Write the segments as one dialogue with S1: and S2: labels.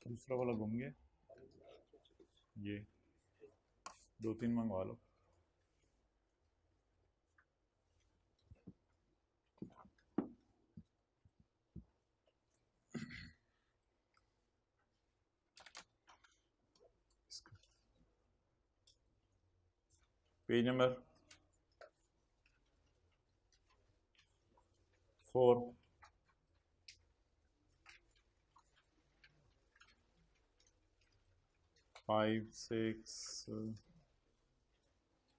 S1: दूसरा वाला घूम गया, ये 2-3 मंगवा लो। Page number 4। Five, 6,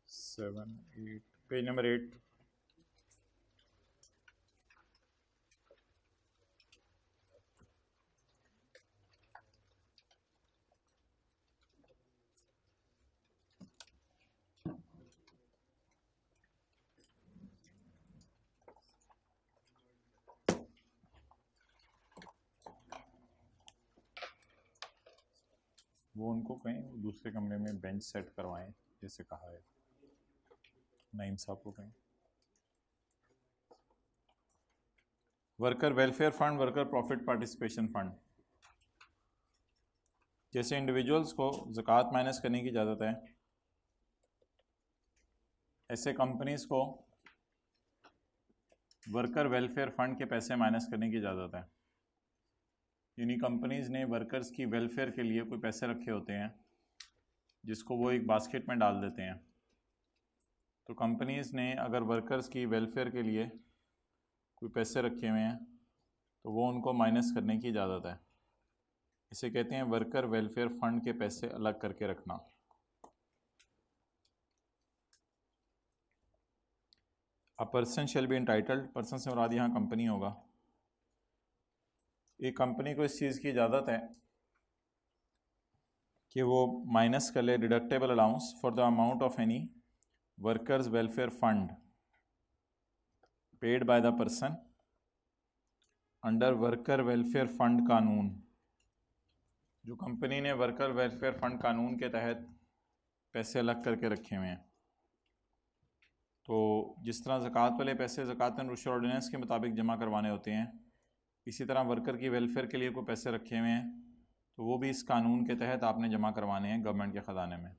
S1: 7, 8, page number 8। वो उनको कहीं दूसरे कमरे में बेंच सेट करवाएं जैसे कहा है, नईम साहब को कहीं। Worker welfare fund, worker profit participation fund, जैसे इंडिविजुअल्स को ज़कात माइनस करने की इजाज़त है, ऐसे कंपनीज को वर्कर वेलफेयर फंड के पैसे माइनस करने की इजाज़त है। यानी कंपनीज ने वर्कर्स की वेलफेयर के लिए कोई पैसे रखे होते हैं जिसको वो एक बास्केट में डाल देते हैं। तो कंपनीज ने अगर वर्कर्स की वेलफेयर के लिए कोई पैसे रखे हुए हैं तो वो उनको माइनस करने की इजाज़त है। इसे कहते हैं वर्कर वेलफेयर फंड के पैसे अलग करके रखना। अ person shall be entitled, person से मुराद यहाँ कंपनी होगा। एक कंपनी को इस चीज़ की इजाज़त है कि वो माइनस कर ले deductible allowance for the amount of any workers welfare fund paid by the person under worker welfare fund कानून। जो कंपनी ने वर्कर वेलफेयर फंड कानून के तहत पैसे अलग करके रखे हुए हैं, तो जिस तरह ज़कात वाले पैसे ज़कात एंड रुशर ऑर्डिनेंस के मुताबिक जमा करवाने होते हैं, इसी तरह वर्कर की वेलफेयर के लिए कोई पैसे रखे हुए हैं तो वो भी इस कानून के तहत आपने जमा करवाने हैं गवर्नमेंट के ख़जाने में।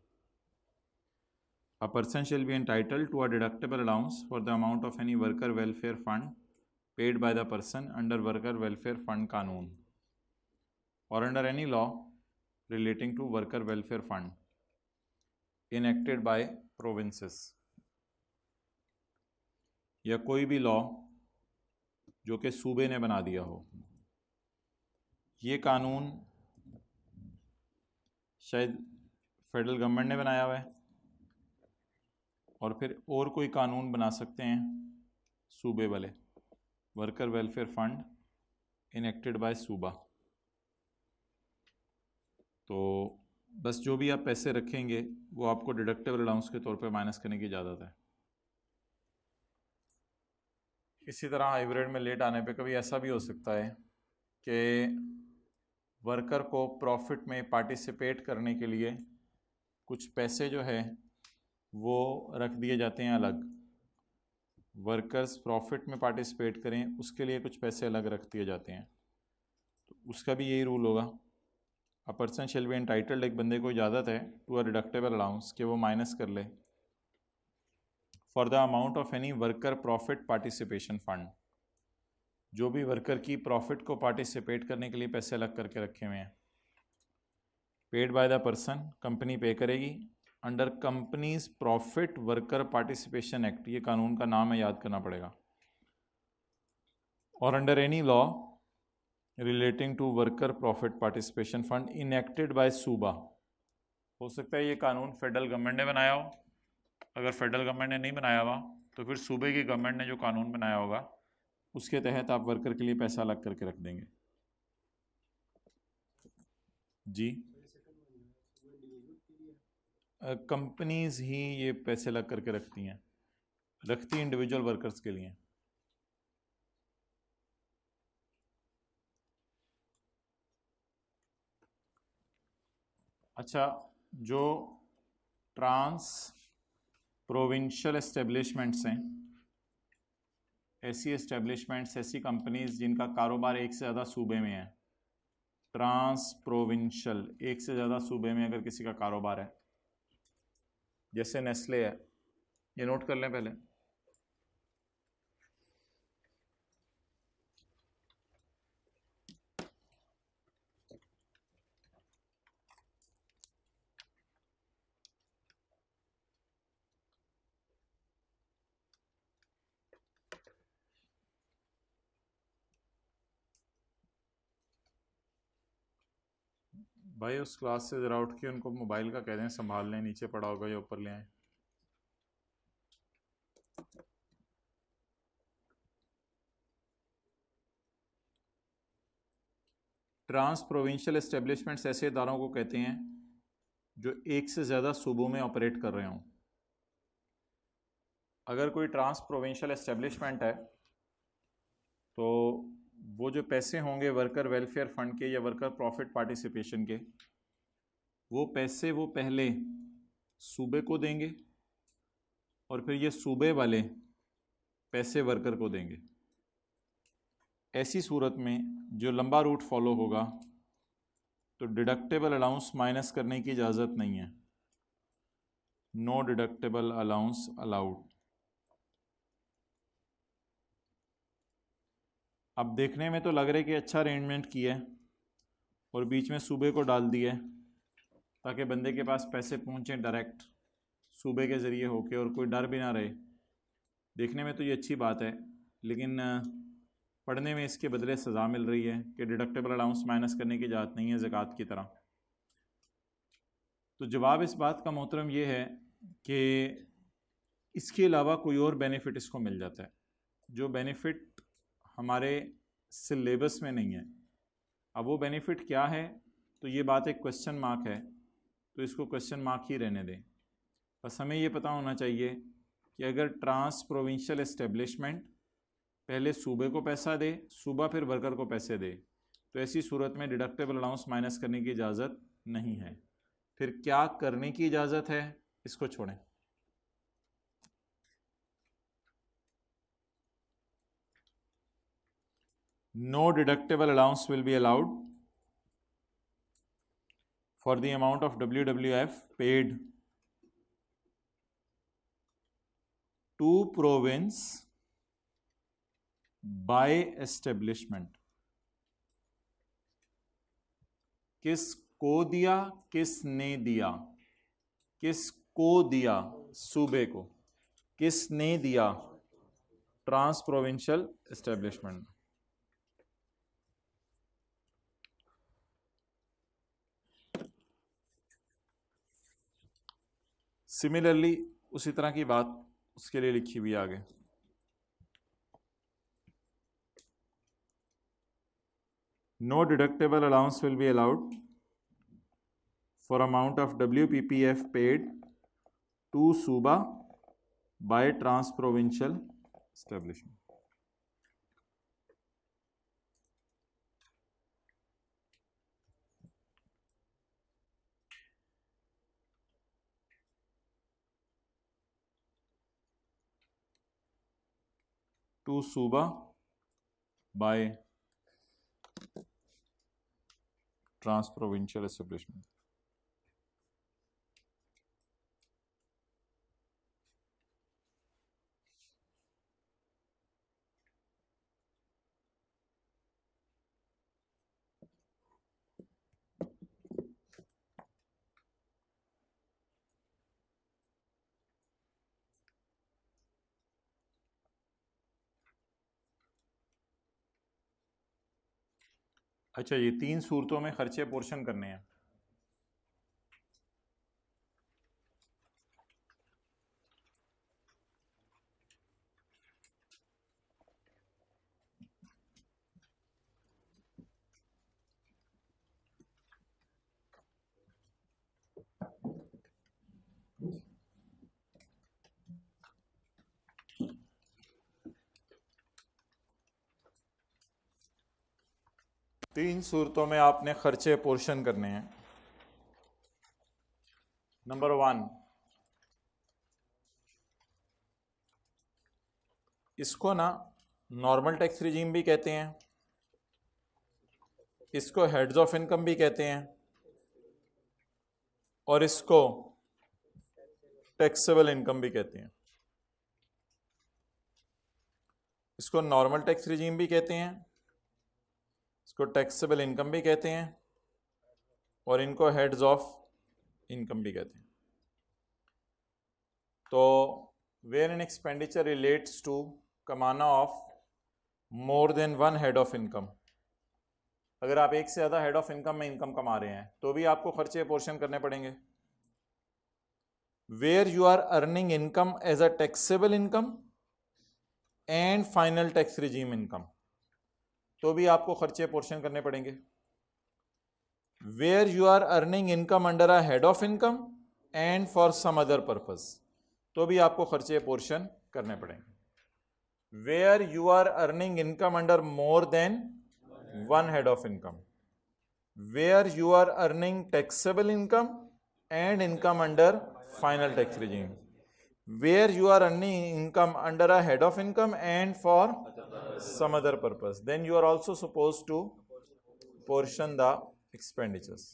S1: A person shall be entitled to a deductible allowance for the amount of any worker welfare fund paid by the person under worker welfare fund कानून और under any law relating to worker welfare fund enacted by provinces, या कोई भी law जो कि सूबे ने बना दिया हो। ये कानून शायद फेडरल गवर्नमेंट ने बनाया हुआ है और फिर और कोई कानून बना सकते हैं सूबे वाले। Worker welfare fund enacted by सूबा। तो बस जो भी आप पैसे रखेंगे वो आपको डिडक्टेबल अलाउंस के तौर पे माइनस करने की इजाज़त है। इसी तरह हाइब्रिड में लेट आने पे कभी ऐसा भी हो सकता है कि वर्कर को प्रॉफिट में पार्टिसिपेट करने के लिए कुछ पैसे जो है वो रख दिए जाते हैं अलग। वर्कर्स प्रॉफिट में पार्टिसिपेट करें उसके लिए कुछ पैसे अलग रख दिए जाते हैं, तो उसका भी यही रूल होगा। अ पर्सन शेल बी एंटाइटल्ड, एक बंदे को इजाज़त है टू अ डिडक्टेबल अलाउंस कि वो माइनस कर ले for the amount of any worker profit participation fund, जो भी वर्कर की प्रॉफिट को पार्टिसिपेट करने के लिए पैसे अलग करके रखे हुए हैं। Paid by the person, company पे करेगी under companies profit worker participation act, ये कानून का नाम है, याद करना पड़ेगा। और under any law relating to worker profit participation fund enacted by सूबा। हो सकता है ये कानून फेडरल गवर्नमेंट ने बनाया हो, अगर फेडरल गवर्नमेंट ने नहीं बनाया हुआ तो फिर सूबे की गवर्नमेंट ने जो कानून बनाया होगा उसके तहत आप वर्कर के लिए पैसा अलग करके रख देंगे। जी, कंपनीज ही ये पैसे अलग करके रखती इंडिविजुअल वर्कर्स के लिए। अच्छा, जो ट्रांस प्रोविंशियल एस्टेब्लिशमेंट्स हैं, ऐसी एस्टेब्लिशमेंट्स, ऐसी कंपनीज जिनका कारोबार एक से ज़्यादा सूबे में है, ट्रांस प्रोविंशियल, एक से ज़्यादा सूबे में अगर किसी का कारोबार है, जैसे नेस्ले है, ये नोट कर लें पहले। भाई उस क्लास से ज़रा उठ के उनको मोबाइल का कह दें संभाल लें, नीचे पड़ा होगा या ऊपर ले आए। ट्रांस प्रोविंशियल एस्टेब्लिशमेंट्स ऐसे इदारों को कहते हैं जो एक से ज़्यादा सूबों में ऑपरेट कर रहे हों। अगर कोई ट्रांस प्रोविंशियल एस्टेब्लिशमेंट है तो वो जो पैसे होंगे वर्कर वेलफेयर फंड के या वर्कर प्रॉफिट पार्टिसिपेशन के, वो पैसे वो पहले सूबे को देंगे और फिर ये सूबे वाले पैसे वर्कर को देंगे। ऐसी सूरत में जो लंबा रूट फॉलो होगा तो डिडक्टेबल अलाउंस माइनस करने की इजाज़त नहीं है, नो डिडक्टेबल अलाउंस अलाउड। अब देखने में तो लग रहा है कि अच्छा अरेंजमेंट किया है और बीच में सूबे को डाल दिया है ताकि बंदे के पास पैसे पहुंचें डायरेक्ट सूबे के ज़रिए होके और कोई डर भी ना रहे। देखने में तो ये अच्छी बात है, लेकिन पढ़ने में इसके बदले सज़ा मिल रही है कि डिडक्टेबल अलाउंस माइनस करने की इजाज़त नहीं है ज़कात की तरह। तो जवाब इस बात का मोहतरम ये है कि इसके अलावा कोई और बेनिफिट इसको मिल जाता है, जो बेनिफिट हमारे सिलेबस में नहीं है। अब वो बेनिफिट क्या है, तो ये बात एक क्वेश्चन मार्क है, तो इसको क्वेश्चन मार्क ही रहने दें। बस हमें ये पता होना चाहिए कि अगर ट्रांस प्रोविंशियल एस्टेब्लिशमेंट पहले सूबे को पैसा दे, सूबा फिर वर्कर को पैसे दे, तो ऐसी सूरत में डिडक्टेबल अलाउंस माइनस करने की इजाज़त नहीं है। फिर क्या करने की इजाज़त है, इसको छोड़ें। No deductible allowance will be allowed for the amount of WWF paid to province by establishment। किसको दिया, किसने दिया, किसको दिया, सूबे को, किसने दिया, ट्रांस प्रोविंशियल एस्टेब्लिशमेंट। सिमिलरली उसी तरह की बात उसके लिए लिखी हुई आगे। No deductible allowance will be allowed for amount of WPPF paid to सूबा by trans provincial establishment. To सूबा बाय ट्रांस प्रोविंशियल एस्टेब्लिशमेंट। अच्छा, ये 3 सूरतों में खर्चे पोर्शन करने हैं। तीन सूरतों में आपने खर्चे पोर्शन करने हैं। नंबर 1, इसको ना नॉर्मल टैक्स रिजीम भी कहते हैं इसको हेड्स ऑफ इनकम भी कहते हैं और इसको टैक्सेबल इनकम भी कहते हैं। इसको नॉर्मल टैक्स रिजीम भी कहते हैं, इसको टैक्सेबल इनकम भी कहते हैं और इनको हेड्स ऑफ इनकम भी कहते हैं। तो where an expenditure relates to कमाना of more than one head of income, अगर आप एक से ज़्यादा हेड ऑफ इनकम में इनकम कमा रहे हैं तो भी आपको खर्चे पोर्शन करने पड़ेंगे। Where you are earning income as a taxable income and final tax regime income, तो भी आपको खर्चे पोर्शन करने पड़ेंगे। Where you are earning income under a head of income and for some other purpose, तो भी आपको खर्चे पोर्शन करने पड़ेंगे। Where you are earning income under more than one head of income, where you are earning taxable income and income under final tax regime, where you are earning income under a head of income and for some other purpose, then you are also supposed to portion the expenditures.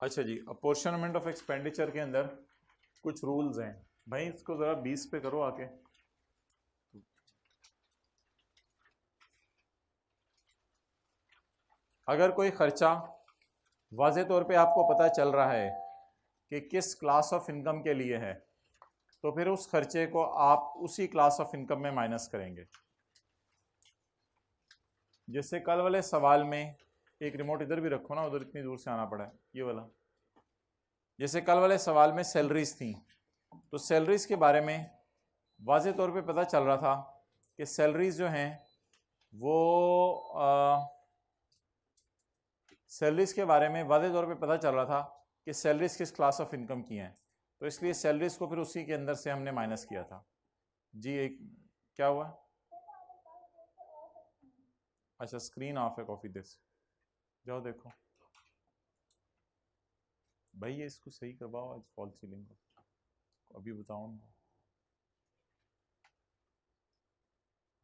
S1: अच्छा जी, apportionment of expenditure के अंदर कुछ rules हैं भाई, इसको जरा 20 पे करो आके। अगर कोई खर्चा वाज़े तौर पे आपको पता चल रहा है कि किस क्लास ऑफ इनकम के लिए है, तो फिर उस खर्चे को आप उसी क्लास ऑफ इनकम में माइनस करेंगे। जैसे कल वाले सवाल में, एक रिमोट इधर भी रखो ना, उधर इतनी दूर से आना पड़ा है, ये वाला। जैसे कल वाले सवाल में सैलरीज थी, तो सैलरीज के बारे में वाज़े तौर पे पता चल रहा था कि सैलरीज जो हैं वो सैलरीज के बारे में वाज़े तौर पे पता चल रहा था कि सैलरीज किस क्लास ऑफ इनकम की हैं, तो इसलिए सैलरीज को फिर उसी के अंदर से हमने माइनस किया था। जी एक क्या हुआ? अच्छा स्क्रीन ऑफ है कॉफ़ी देर से, जाओ देखो भाई, ये इसको सही करवाओ आज फॉल सीलिंग को, अभी बताओ ना।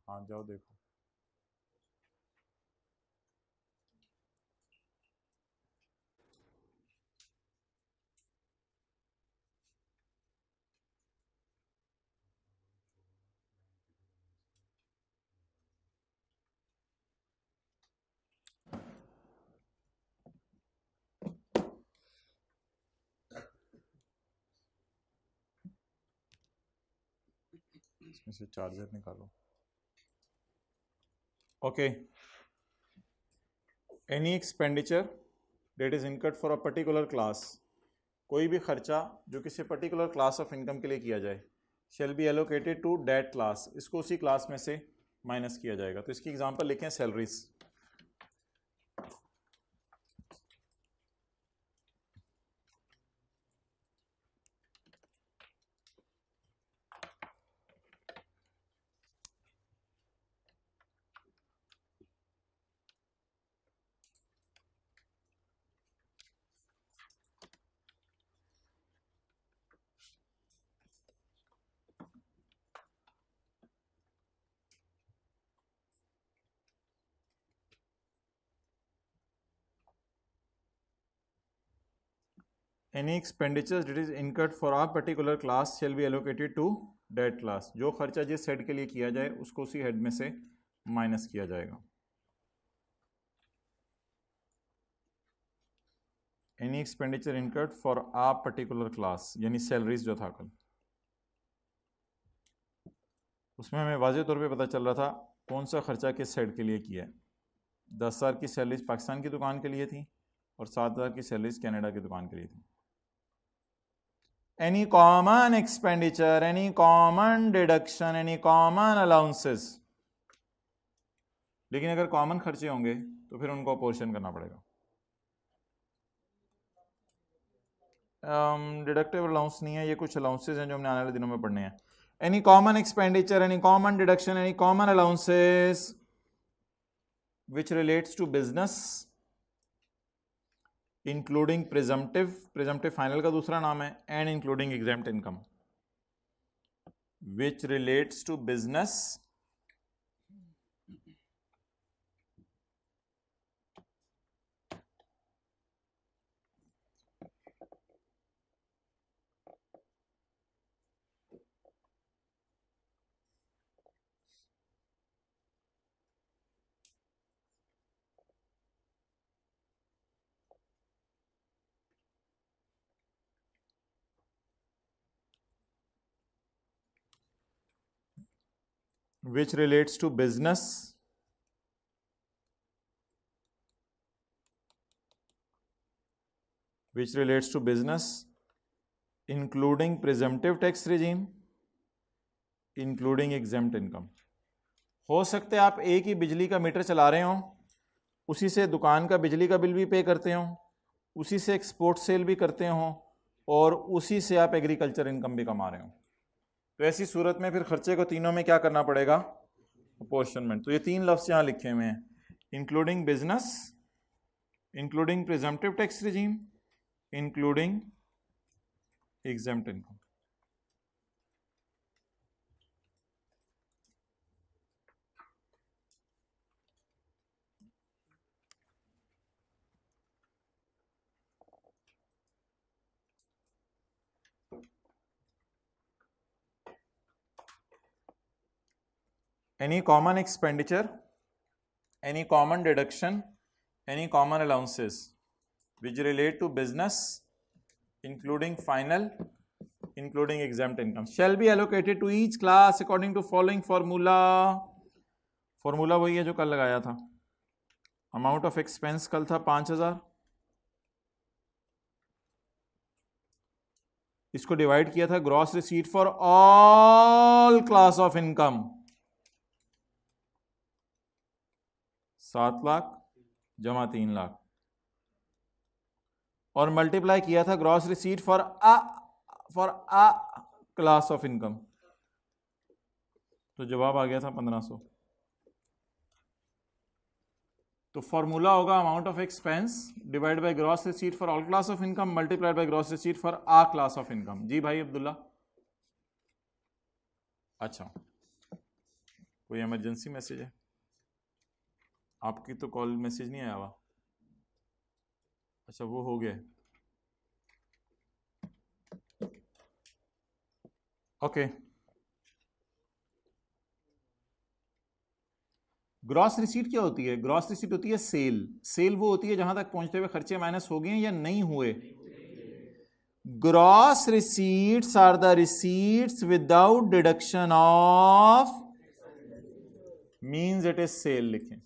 S1: हाँ जाओ देखो। इसमें से चार्जर निकालो। Okay, any expenditure that is incurred for a particular class, कोई भी खर्चा जो किसी पर्टिकुलर क्लास ऑफ इनकम के लिए किया जाए, shall be allocated to that class, इसको उसी क्लास में से माइनस किया जाएगा। तो इसकी एग्जांपल लिखें salaries. Any expenditure that is incurred for a particular class shall be allocated to that class, जो खर्चा जिस हेड के लिए किया जाए उसको उसी हेड में से माइनस किया जाएगा। Any expenditure incurred for a particular class, यानी सैलरीज जो था कल, उसमें हमें वाज़े तौर पे पता चल रहा था कौन सा खर्चा किस हेड के लिए किया है। 10,000 की सैलरीज पाकिस्तान की दुकान के लिए थी और 7,000 की सैलरीज कनाडा की दुकान के लिए थी। Any common expenditure, any common deduction, any common allowances. लेकिन अगर कॉमन खर्चे होंगे तो फिर उनको अपोर्शन करना पड़ेगा। डिडक्टिव अलाउंस नहीं है, ये कुछ अलाउंसेस हैं जो हमने आने वाले दिनों में पढ़ने हैं। Any common expenditure, any common deduction, any common allowances which relates to business including presumptive final का दूसरा नाम है, and including exempt income, which relates to business which relates to business including presumptive tax regime, including exempt income। हो सकता है आप एक ही बिजली का मीटर चला रहे हो, उसी से दुकान का बिजली का बिल भी पे करते हो, उसी से एक्सपोर्ट सेल भी करते हो और उसी से आप एग्रीकल्चर इनकम भी कमा रहे हो। तो ऐसी सूरत में फिर खर्चे को तीनों में क्या करना पड़ेगा? अपोर्शनमेंट। तो ये तीन लफ्ज़ यहाँ लिखे हुए हैं, including business, including presumptive tax regime, including exempt income. Any common expenditure, any common deduction, any common allowances which relate to business including final, including exempt income shall be allocated to each class according to following formula। Formula वही है जो कल लगाया था। Amount of expense कल था 5,000, इसको divide किया था gross receipt for all class of income 7 lakh जमा 3 लाख, और मल्टीप्लाई किया था gross receipt for a class of income, तो जवाब आ गया था 1500। तो फॉर्मूला होगा amount of expense divide by gross receipt for all class of income multiplied by gross receipt for a class of income. जी भाई अब्दुल्ला, अच्छा कोई इमरजेंसी मैसेज है? आपकी तो कॉल मैसेज नहीं आया हुआ। अच्छा वो हो गया, ओके। ग्रॉस रिसीट क्या होती है? ग्रॉस रिसीट होती है सेल। सेल वो होती है जहां तक पहुंचते हुए खर्चे माइनस हो गए या नहीं हुए। Gross receipts are the receipts without deduction of, means it is sale लिखें।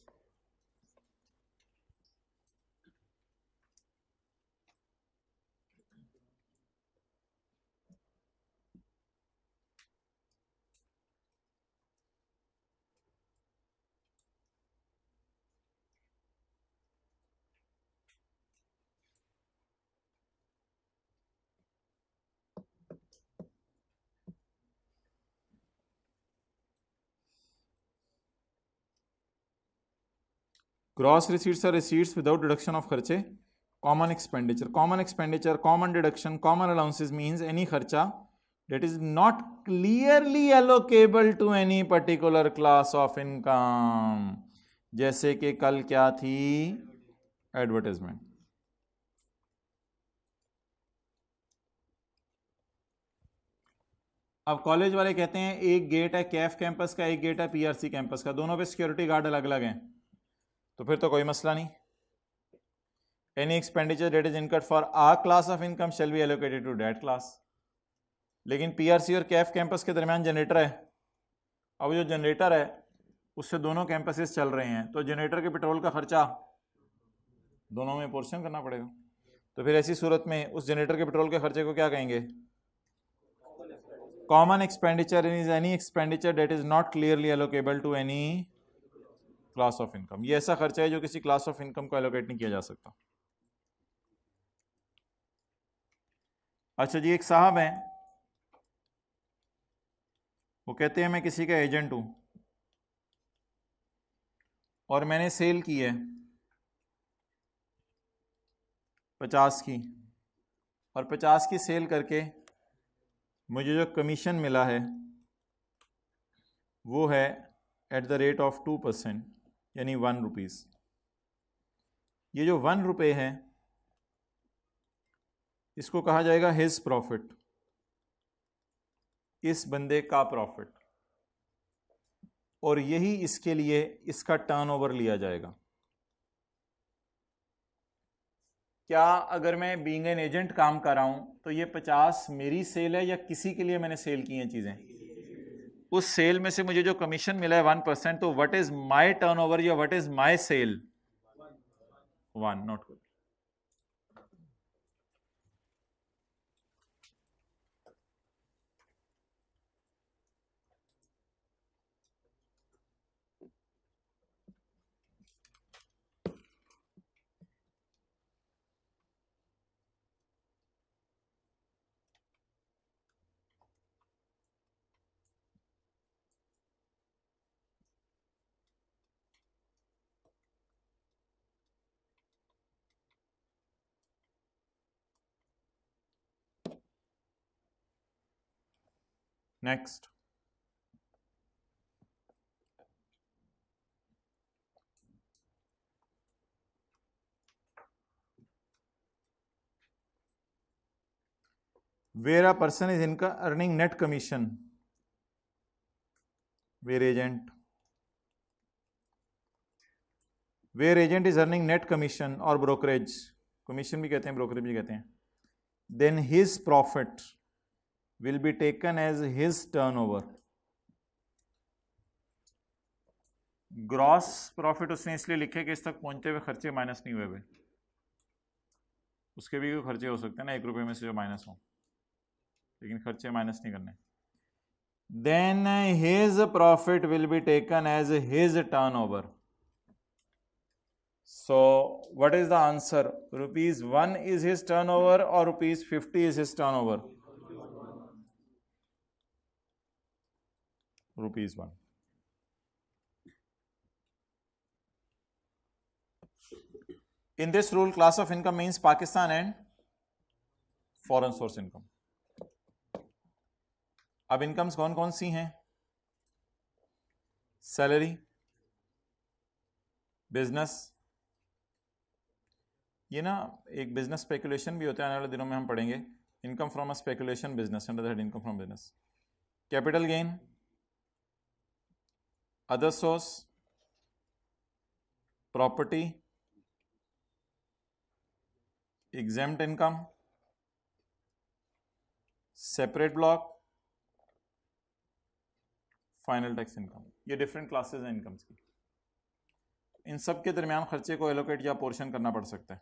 S1: Gross receipts are receipts without deduction of खर्चे। Common expenditure, common deduction, common allowances means any खर्चा that is not clearly allocable to any particular class of income। जैसे कि कल क्या थी? Advertisement. अब college वाले कहते हैं एक गेट है कैफ कैंपस का, एक गेट है पीआरसी कैंपस का, दोनों पे सिक्योरिटी गार्ड अलग अलग हैं, तो फिर तो कोई मसला नहीं। Any expenditure that is incurred for a class of income shall be allocated to that class. लेकिन पीआरसी और कैफ कैंपस के दरमियान जनरेटर है। अब जो जनरेटर है उससे दोनों कैंपसेस चल रहे हैं, तो जनरेटर के पेट्रोल का खर्चा दोनों में पोर्शन करना पड़ेगा। तो फिर ऐसी सूरत में उस जनरेटर के पेट्रोल के खर्चे को क्या कहेंगे? Common expenditure is any expenditure that is not clearly allocable to any class of income. ये ऐसा खर्चा है जो किसी क्लास ऑफ इनकम को एलोकेट नहीं किया जा सकता। अच्छा जी, एक साहब हैं, वो कहते हैं मैं किसी का एजेंट हूं और मैंने सेल की है 50 की, और 50 की सेल करके मुझे जो कमीशन मिला है वो है एट द रेट ऑफ 2%, यानी 1 रुपीज़। ये जो 1 रुपये है इसको कहा जाएगा हिज प्रॉफिट, इस बंदे का प्रॉफिट, और यही इसके लिए इसका टर्नओवर लिया जाएगा। क्या अगर मैं बीइंग एन एजेंट काम कर रहा हूं तो ये 50 मेरी सेल है या किसी के लिए मैंने सेल की हैं चीजें? उस सेल में से मुझे जो कमीशन मिला है 1%, तो व्हाट इज माय टर्नओवर या what is my sale? 1, not good. Next, where a person is earning net commission, where agent is earning net commission or brokerage, commission भी कहते हैं brokerage भी कहते हैं, then his profit will be taken as his turnover। Gross profit उसने इसलिए लिखे कि इस तक पहुंचते हुए खर्चे माइनस नहीं हुए हुए, उसके भी कोई खर्चे हो सकते हैं ना 1 रुपये में से जो माइनस हो, लेकिन खर्चे माइनस नहीं करने। Then his profit will be taken as his turnover। So what is the answer? ₹1 is his turnover or ₹50 is his turnover? ₹1। In this rule, class of income means Pakistan and foreign source income। अब incomes कौन कौन सी हैं? Salary, business, ये ना एक business speculation भी होता है, आने वाले दिनों में हम पढ़ेंगे। Income from a speculation business, under the head income from business. Capital gain, other source, property, exempt income, separate block, final tax income. ये डिफरेंट क्लासेस हैं इनकम्स की। इन सब के दरमियान खर्चे को एलोकेट या पोर्शन करना पड़ सकता है।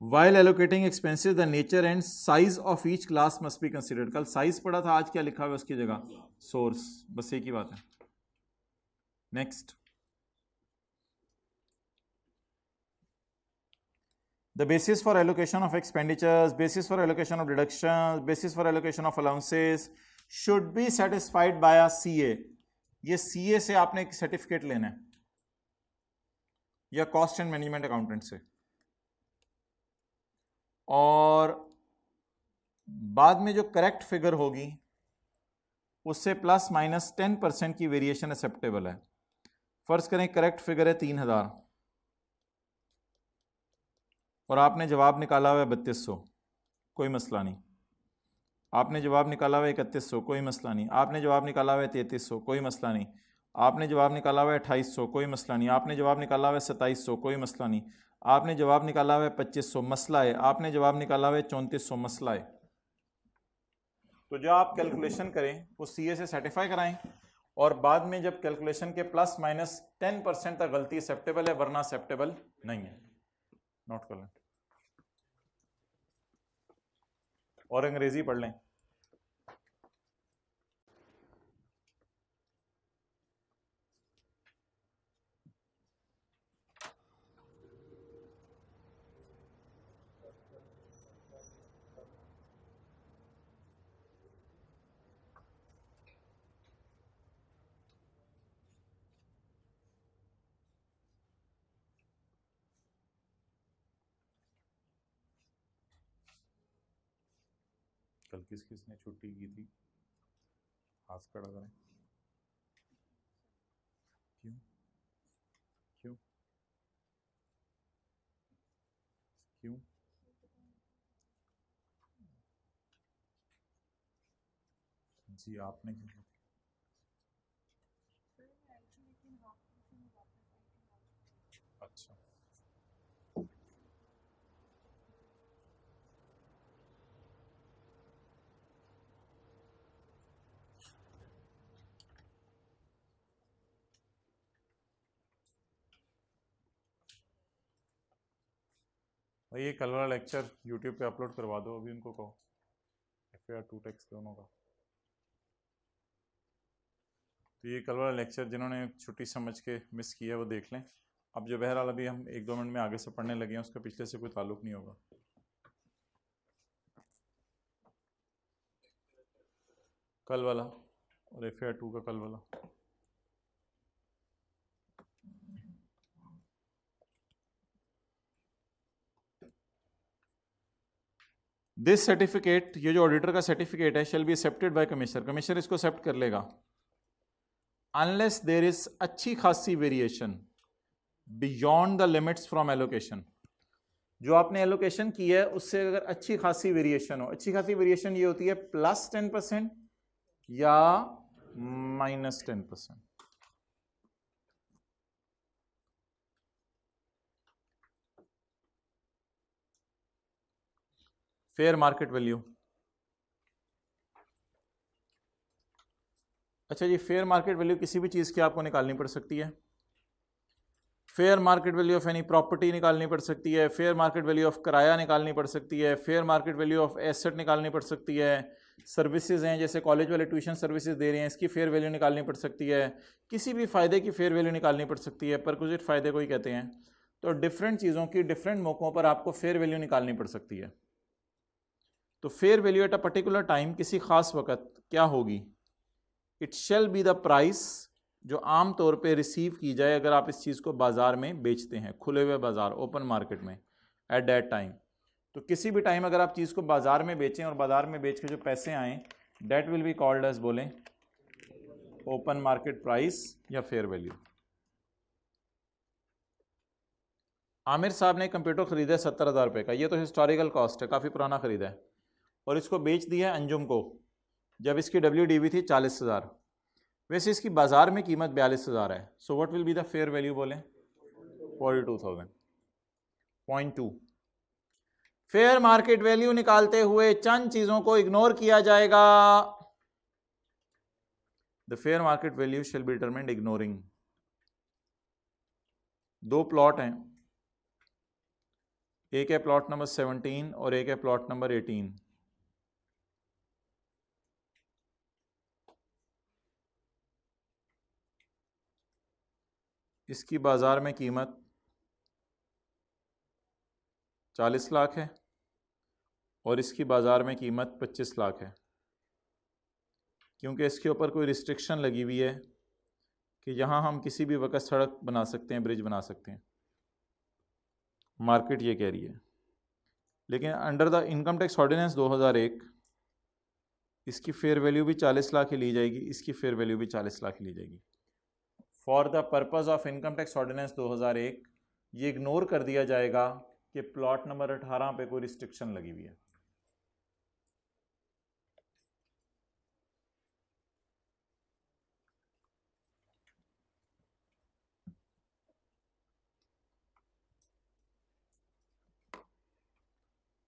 S1: While allocating expenses, the nature and size of each class must be considered। कल साइज पढ़ा था, आज क्या लिखा हुआ है उसकी जगह? सोर्स। बस एक ही बात है। Next, the basis for allocation of expenditures, basis for allocation of deductions, basis for allocation of allowances should be satisfied by a CA। ये CA से आपने एक सर्टिफिकेट लेना है या कॉस्ट एंड मैनेजमेंट अकाउंटेंट से, और बाद में जो करेक्ट फिगर होगी उससे प्लस माइनस 10% की वेरिएशन एक्सेप्टेबल है। फर्ज करें करेक्ट फिगर है 3000 और आपने जवाब निकाला हुआ है 3200, कोई मसला नहीं। आपने जवाब निकाला हुआ है 3100, कोई मसला नहीं। आपने जवाब निकाला हुआ है 3300, कोई मसला नहीं। आपने जवाब निकाला हुआ है 2800, कोई मसला नहीं। आपने जवाब निकाला हुआ है 2700, कोई मसला नहीं। आपने जवाब निकाला हुआ है 2500, मसला है आपने जवाब निकाला हुआ है 3400, मसला है। तो जो आप कैलकुलेशन करें वो सीए से सर्टिफाई कराएं, और बाद में जब कैलकुलेशन के प्लस माइनस 10% तक गलती एक्सेप्टेबल है, वरना एक्सेप्टेबल नहीं है। नोट कर लें और अंग्रेजी पढ़ लें। कल किस किसने छुट्टी की थी, हाथ खड़ा करें। क्यों क्यों क्यों? जी आपने क्यों? अच्छा, भाई ये कल वाला लेक्चर यूट्यूब पे अपलोड करवा दो अभी, उनको कहो FAR 2 टेक्स्ट दोनों का। तो ये कल वाला लेक्चर जिन्होंने छुट्टी समझ के मिस किया वो देख लें। अब जो बहरहाल अभी हम 1-2 मिनट में आगे से पढ़ने लगे हैं उसका पिछले से कोई ताल्लुक नहीं होगा। कल वाला और FAR 2 का कल वाला। दिस सर्टिफिकेट, ये जो ऑडिटर का सर्टिफिकेट है, shall be accepted by commissioner, commissioner इसको एक्सेप्ट कर लेगा अनलेस देर इज अच्छी खासी variation beyond the limits from allocation. जो आपने एलोकेशन की है उससे अगर अच्छी खासी वेरिएशन हो, अच्छी खासी वेरिएशन ये होती है +10% या -10%। फेयर मार्केट वैल्यू, अच्छा जी, फेयर मार्केट वैल्यू किसी भी चीज़ की आपको निकालनी पड़ सकती है। Fair market value of any property निकालनी पड़ सकती है, फेयर मार्केट वैल्यू ऑफ किराया निकालनी पड़ सकती है, fair market value of asset निकालनी पड़ सकती है। सर्विसेज हैं जैसे कॉलेज वाले ट्यूशन सर्विसेज दे रहे हैं, इसकी फेयर वैल्यू निकालनी पड़ सकती है। किसी भी फ़ायदे की फेयर वैल्यू निकालनी पड़ सकती है, परक्विजिट फ़ायदे को ही कहते हैं। तो डिफरेंट चीज़ों की डिफरेंट मौक़ों पर आपको फेयर वैल्यू निकालनी पड़ सकती है। तो fair value at a particular time, किसी खास वक्त क्या होगी? It shall be the price जो आम तौर पे रिसीव की जाए अगर आप इस चीज़ को बाज़ार में बेचते हैं, खुले हुए बाज़ार, ओपन मार्केट में, एट दैट टाइम। तो किसी भी टाइम अगर आप चीज़ को बाज़ार में बेचें और बाज़ार में बेच के जो पैसे आएँ, that will be called as, बोलें, ओपन मार्केट प्राइस या फेयर वैल्यू। आमिर साहब ने कंप्यूटर खरीदा है 70,000 रुपये का, ये तो हिस्टोरिकल कॉस्ट है, काफ़ी पुराना खरीदा है, और इसको बेच दिया है अंजुम को जब इसकी WDV थी 40,000। वैसे इसकी बाजार में कीमत 42,000 है। So what will be the fair value, बोलें, 42,000.2। फेयर मार्केट वैल्यू निकालते हुए चंद चीजों को इग्नोर किया जाएगा। The fair market value shall be determined ignoring. 2 plot हैं, एक है प्लॉट नंबर 17 और एक है प्लॉट नंबर 18। इसकी बाजार में कीमत 40 लाख है और इसकी बाजार में कीमत 25 लाख है, क्योंकि इसके ऊपर कोई रिस्ट्रिक्शन लगी हुई है कि यहाँ हम किसी भी वक्त सड़क बना सकते हैं, ब्रिज बना सकते हैं, मार्केट ये कह रही है। लेकिन under the income tax ordinance 2001 इसकी फेयर वैल्यू भी 40 लाख ही ली जाएगी, इसकी फेयर वैल्यू भी 40 लाख ही ली जाएगी। For the purpose of income tax ordinance 2001 ये इग्नोर कर दिया जाएगा कि प्लॉट नंबर 18 पे कोई रिस्ट्रिक्शन लगी हुई है।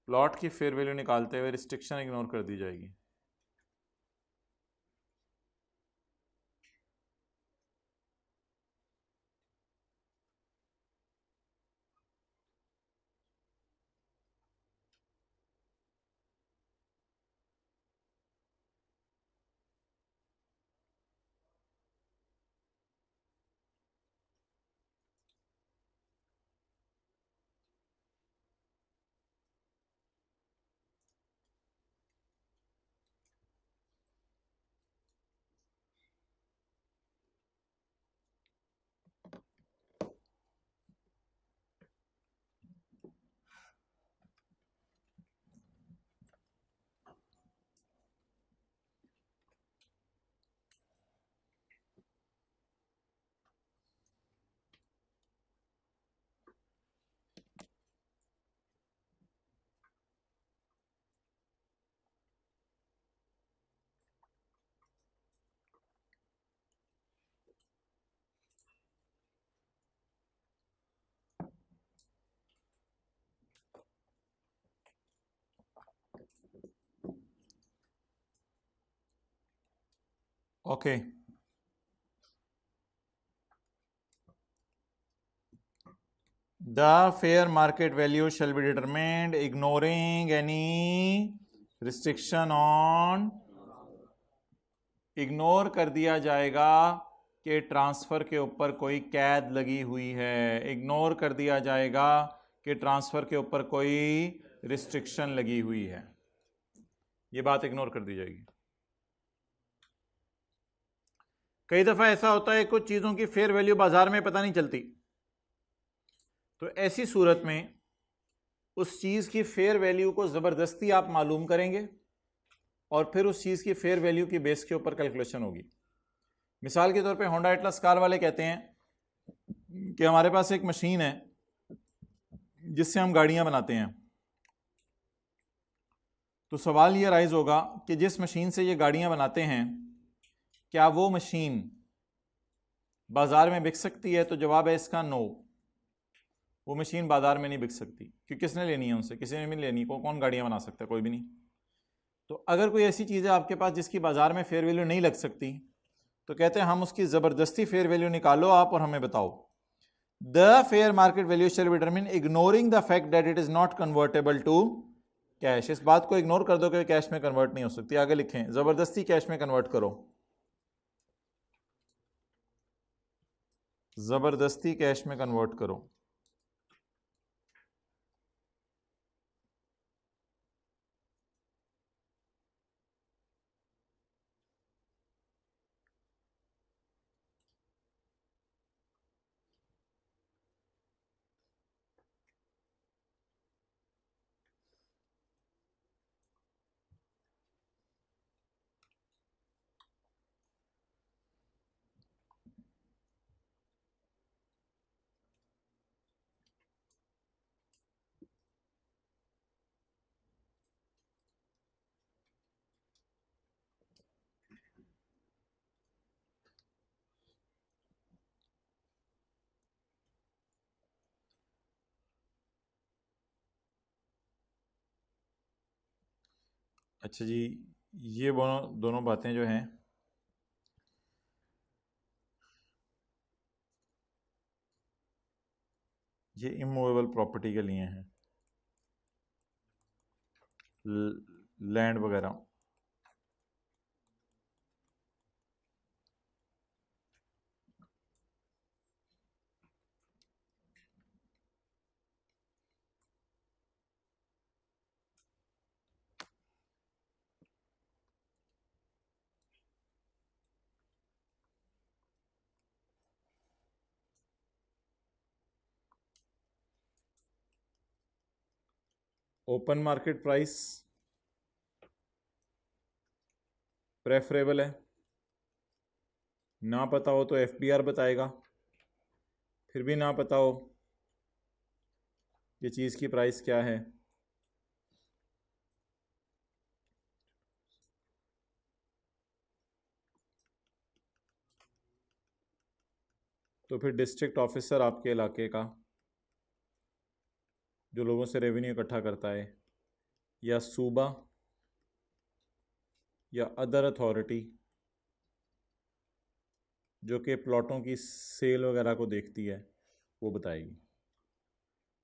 S1: प्लॉट की फेयर वैल्यू निकालते हुए रिस्ट्रिक्शन इग्नोर कर दी जाएगी। Okay, the fair market value shall be determined ignoring any restriction on, ignore कर दिया जाएगा कि ट्रांसफ़र के ऊपर कोई कैद लगी हुई है, इग्नोर कर दिया जाएगा कि ट्रांसफ़र के ऊपर कोई रिस्ट्रिक्शन लगी हुई है, ये बात इग्नोर कर दी जाएगी। कई दफ़ा ऐसा होता है कुछ चीज़ों की फेयर वैल्यू बाजार में पता नहीं चलती, तो ऐसी सूरत में उस चीज़ की फेयर वैल्यू को ज़बरदस्ती आप मालूम करेंगे और फिर उस चीज़ की फेयर वैल्यू की बेस के ऊपर कैलकुलेशन होगी। मिसाल के तौर पे होंडा एटलस कार वाले कहते हैं कि हमारे पास एक मशीन है जिससे हम गाड़ियां बनाते हैं, तो सवाल ये राइज होगा कि जिस मशीन से ये गाड़ियां बनाते हैं क्या वो मशीन बाजार में बिक सकती है? तो जवाब है इसका नो, वो मशीन बाजार में नहीं बिक सकती, क्योंकि किसने लेनी है उनसे? किसी ने भी लेनी, कौन गाड़ियां बना सकता है? कोई भी नहीं। तो अगर कोई ऐसी चीज़ है आपके पास जिसकी बाजार में फेयर वैल्यू नहीं लग सकती, तो कहते हैं हम उसकी ज़बरदस्ती फेयर वैल्यू निकालो आप और हमें बताओ। The fair market value shall be determined ignoring the fact that it is not convertible to cash. इस बात को इग्नोर कर दो कि कैश में कन्वर्ट नहीं हो सकती। आगे लिखें, ज़बरदस्ती कैश में कन्वर्ट करो, ज़बरदस्ती कैश में कन्वर्ट करो। अच्छा जी, ये दोनों बातें जो हैं ये इमूवेबल प्रॉपर्टी के लिए हैं, लैंड वगैरह। ओपन मार्केट प्राइस प्रेफरेबल है, ना पता हो तो एफबीआर बताएगा, फिर भी ना पता हो कि चीज़ की प्राइस क्या है तो फिर डिस्ट्रिक्ट ऑफिसर आपके इलाके का जो लोगों से रेवेन्यू इकट्ठा करता है या सूबा या अदर अथॉरिटी जो कि प्लॉटों की सेल वगैरह को देखती है वो बताएगी।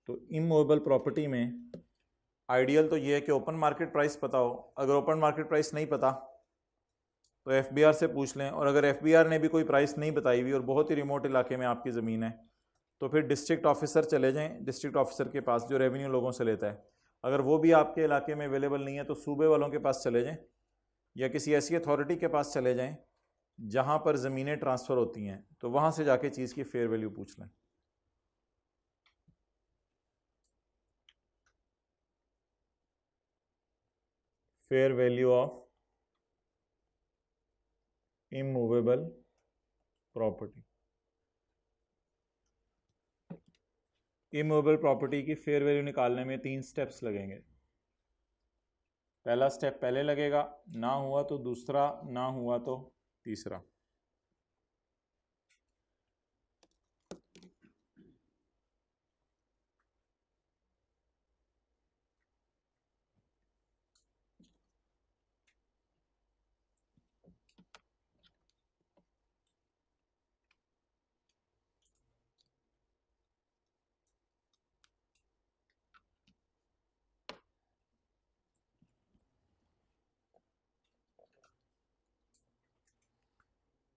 S1: तो इमूवेबल प्रॉपर्टी में आइडियल तो ये है कि ओपन मार्केट प्राइस पता हो। अगर ओपन मार्केट प्राइस नहीं पता तो एफबीआर से पूछ लें, और अगर एफबीआर ने भी कोई प्राइस नहीं बताई हुई और बहुत ही रिमोट इलाके में आपकी ज़मीन है तो फिर डिस्ट्रिक्ट ऑफिसर चले जाएं, डिस्ट्रिक्ट ऑफिसर के पास जो रेवेन्यू लोगों से लेता है। अगर वो भी आपके इलाके में अवेलेबल नहीं है तो सूबे वालों के पास चले जाएं या किसी ऐसी अथॉरिटी के पास चले जाएं जहां पर ज़मीनें ट्रांसफ़र होती हैं, तो वहां से जाके चीज़ की फेयर वैल्यू पूछ लें। Fair value of immovable property. Immovable property की फेयर वैल्यू निकालने में 3 स्टेप्स लगेंगे। पहला स्टेप पहले लगेगा, ना हुआ तो दूसरा, ना हुआ तो तीसरा।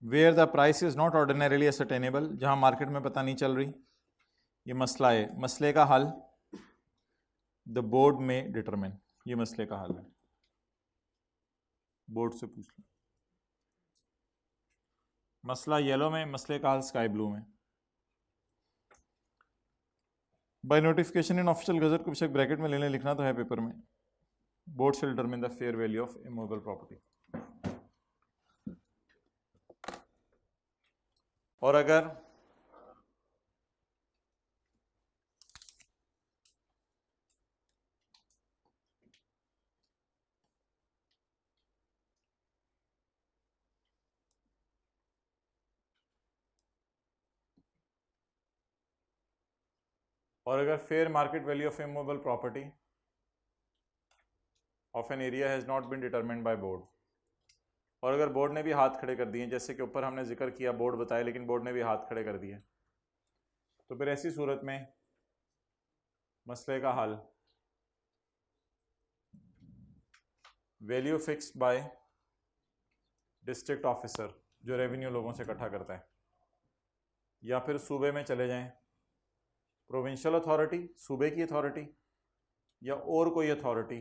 S1: Where the price is not ordinarily ascertainable, जहां मार्केट में पता नहीं चल रही, ये मसला है। मसले का हल द बोर्ड में डिटरमिन, ये मसले का हल है, बोर्ड से पूछ लो। मसला येलो में, मसले का हल स्काई ब्लू में। By notification in official gazette को बेशक ब्रैकेट में लेने लिखना तो है पेपर में। बोर्ड से determine the fair value of immovable property. और अगर fair market value of immovable property of an area has not been determined by board, और अगर बोर्ड ने भी हाथ खड़े कर दिए, जैसे कि ऊपर हमने जिक्र किया बोर्ड बताया लेकिन बोर्ड ने भी हाथ खड़े कर दिए, तो फिर ऐसी सूरत में मसले का हल value fixed by district officer जो रेवेन्यू लोगों से इकट्ठा करता है, या फिर सूबे में चले जाएं, प्रोविंशियल अथॉरिटी सूबे की अथॉरिटी या और कोई अथॉरिटी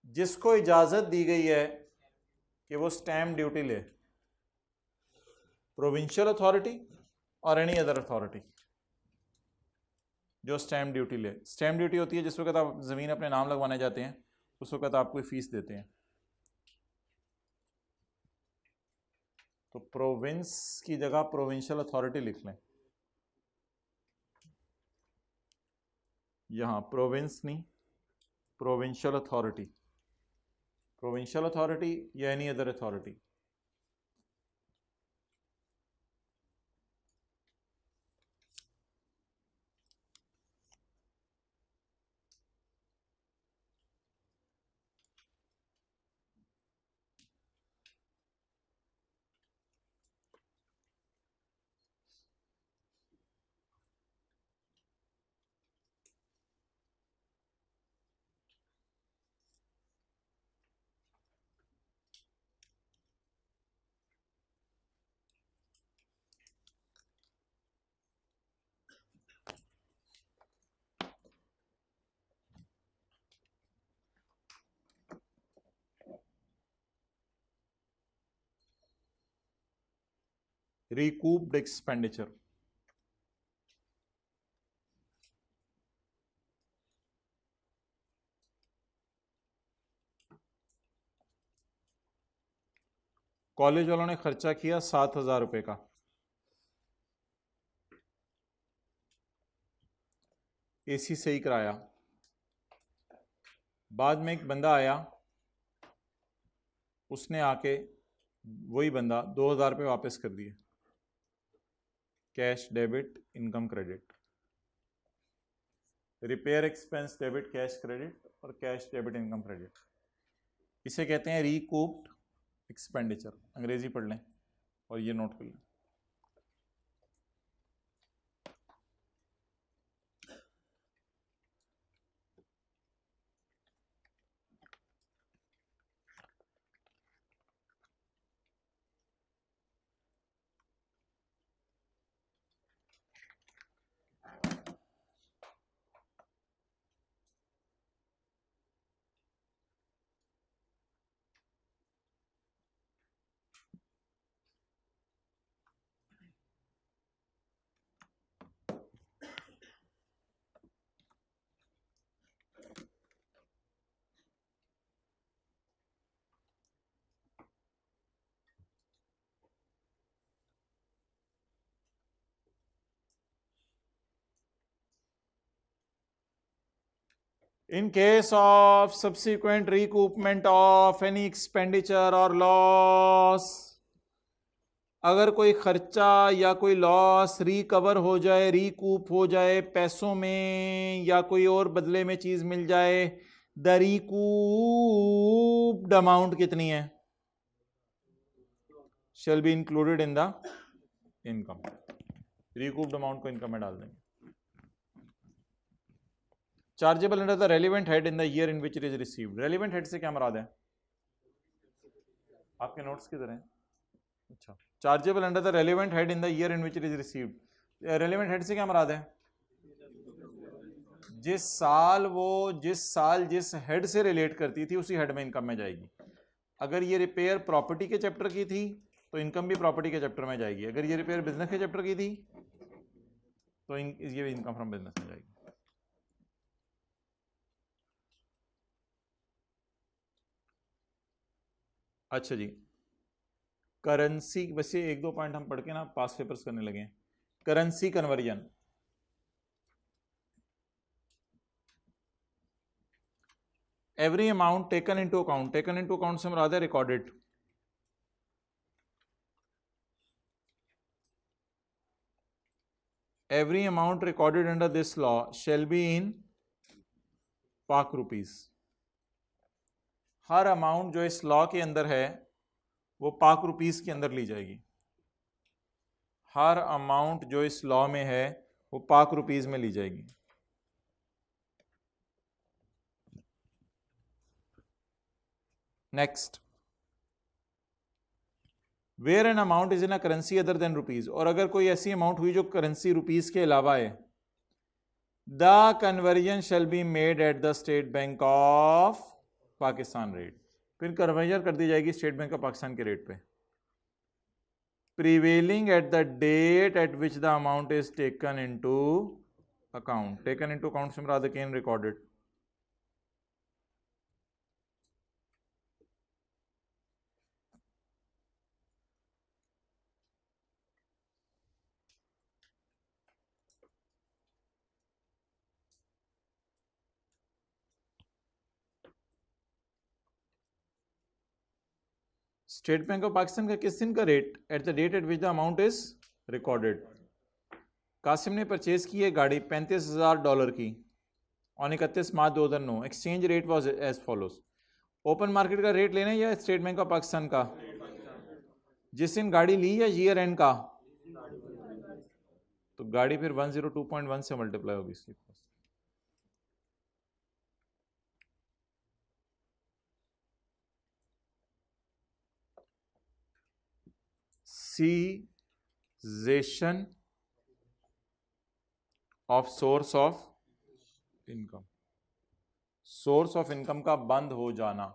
S1: जिसको इजाज़त दी गई है कि वो स्टैम्प ड्यूटी ले, प्रोविंशियल अथॉरिटी और एनी अदर अथॉरिटी जो स्टैम्प ड्यूटी ले। स्टैम्प ड्यूटी होती है जिस वक्त आप ज़मीन अपने नाम लगवाने जाते हैं, उस वक्त आप कोई फीस देते हैं। तो प्रोविंस की जगह प्रोविंशियल अथॉरिटी लिख लें, यहाँ प्रोविंस नहीं, प्रोविंशियल अथॉरिटी, प्रोविंशियल अथॉरिटी या any other authority. recouped expenditure, college वालों ने खर्चा किया 7,000 रुपये का, एसी सही कराया, बाद में एक बंदा आया, उसने आके वही बंदा 2,000 रुपये वापस कर दिए, cash debit income credit. Repair expense debit cash credit और कैश डेबिट इनकम क्रेडिट, इसे कहते हैं रिकूप्ड एक्सपेंडिचर। अंग्रेजी पढ़ लें और ये नोट कर लें। In case of subsequent recoupment of any expenditure or loss, अगर कोई खर्चा या कोई लॉस रिकवर हो जाए, रिकूप हो जाए पैसों में, या कोई और बदले में चीज मिल जाए, द रिकूप्ड अमाउंट कितनी है? Shall be included in the income. Recouped amount को इनकम में डाल देंगे। Chargeable under the relevant head in the year in which it is received. Relevant head से क्या मुराद है? आपके नोट्स किधर हैं? अच्छा, chargeable under the relevant head in the year in which it is received. Relevant head से क्या मुराद है? जिस साल जिस हेड से रिलेट करती थी उसी हेड में इनकम में जाएगी। अगर ये रिपेयर प्रॉपर्टी के चैप्टर की थी तो इनकम भी प्रॉपर्टी के चैप्टर में जाएगी। अगर ये रिपेयर बिजनेस के चैप्टर की थी तो ये इनकम फ्रॉम बिजनेस में जाएगी। अच्छा जी, करेंसी, वैसे एक दो पॉइंट हम पढ़ के ना पास पेपर्स करने लगे। Currency conversion, every amount taken into account. Taken into account से मुराद है recorded. Every amount recorded under this law shall be in पाक रुपीज। हर अमाउंट जो इस लॉ के अंदर है वो पाक रुपीस के अंदर ली जाएगी। हर अमाउंट जो इस लॉ में है वो पाक रुपीस में ली जाएगी। Next, where an amount is in a currency other than rupees. और अगर कोई ऐसी अमाउंट हुई जो करेंसी रुपीस के अलावा है, the conversion shall be made at the state Bank of Pakistan rate. फिर कन्वर्जन कर दी जाएगी स्टेट बैंक ऑफ पाकिस्तान के रेट पे। Prevailing at the date at which the amount is taken into account. Taken into account से मुराद है recorded. State Bank of Pakistan का किस दिन का rate? At the date at which the amount is recorded. Qasim ने परचेज की है गाड़ी $35,000 की on 31 March 2009। Exchange rate was as follows. Open market का रेट लेना या स्टेट बैंक ऑफ पाकिस्तान का? जिस दिन गाड़ी ली या ईयर एंड का? तो गाड़ी फिर 102.1 से मल्टीप्लाई होगी इसकी। Cessation of source of income. Source of income का बंद हो जाना,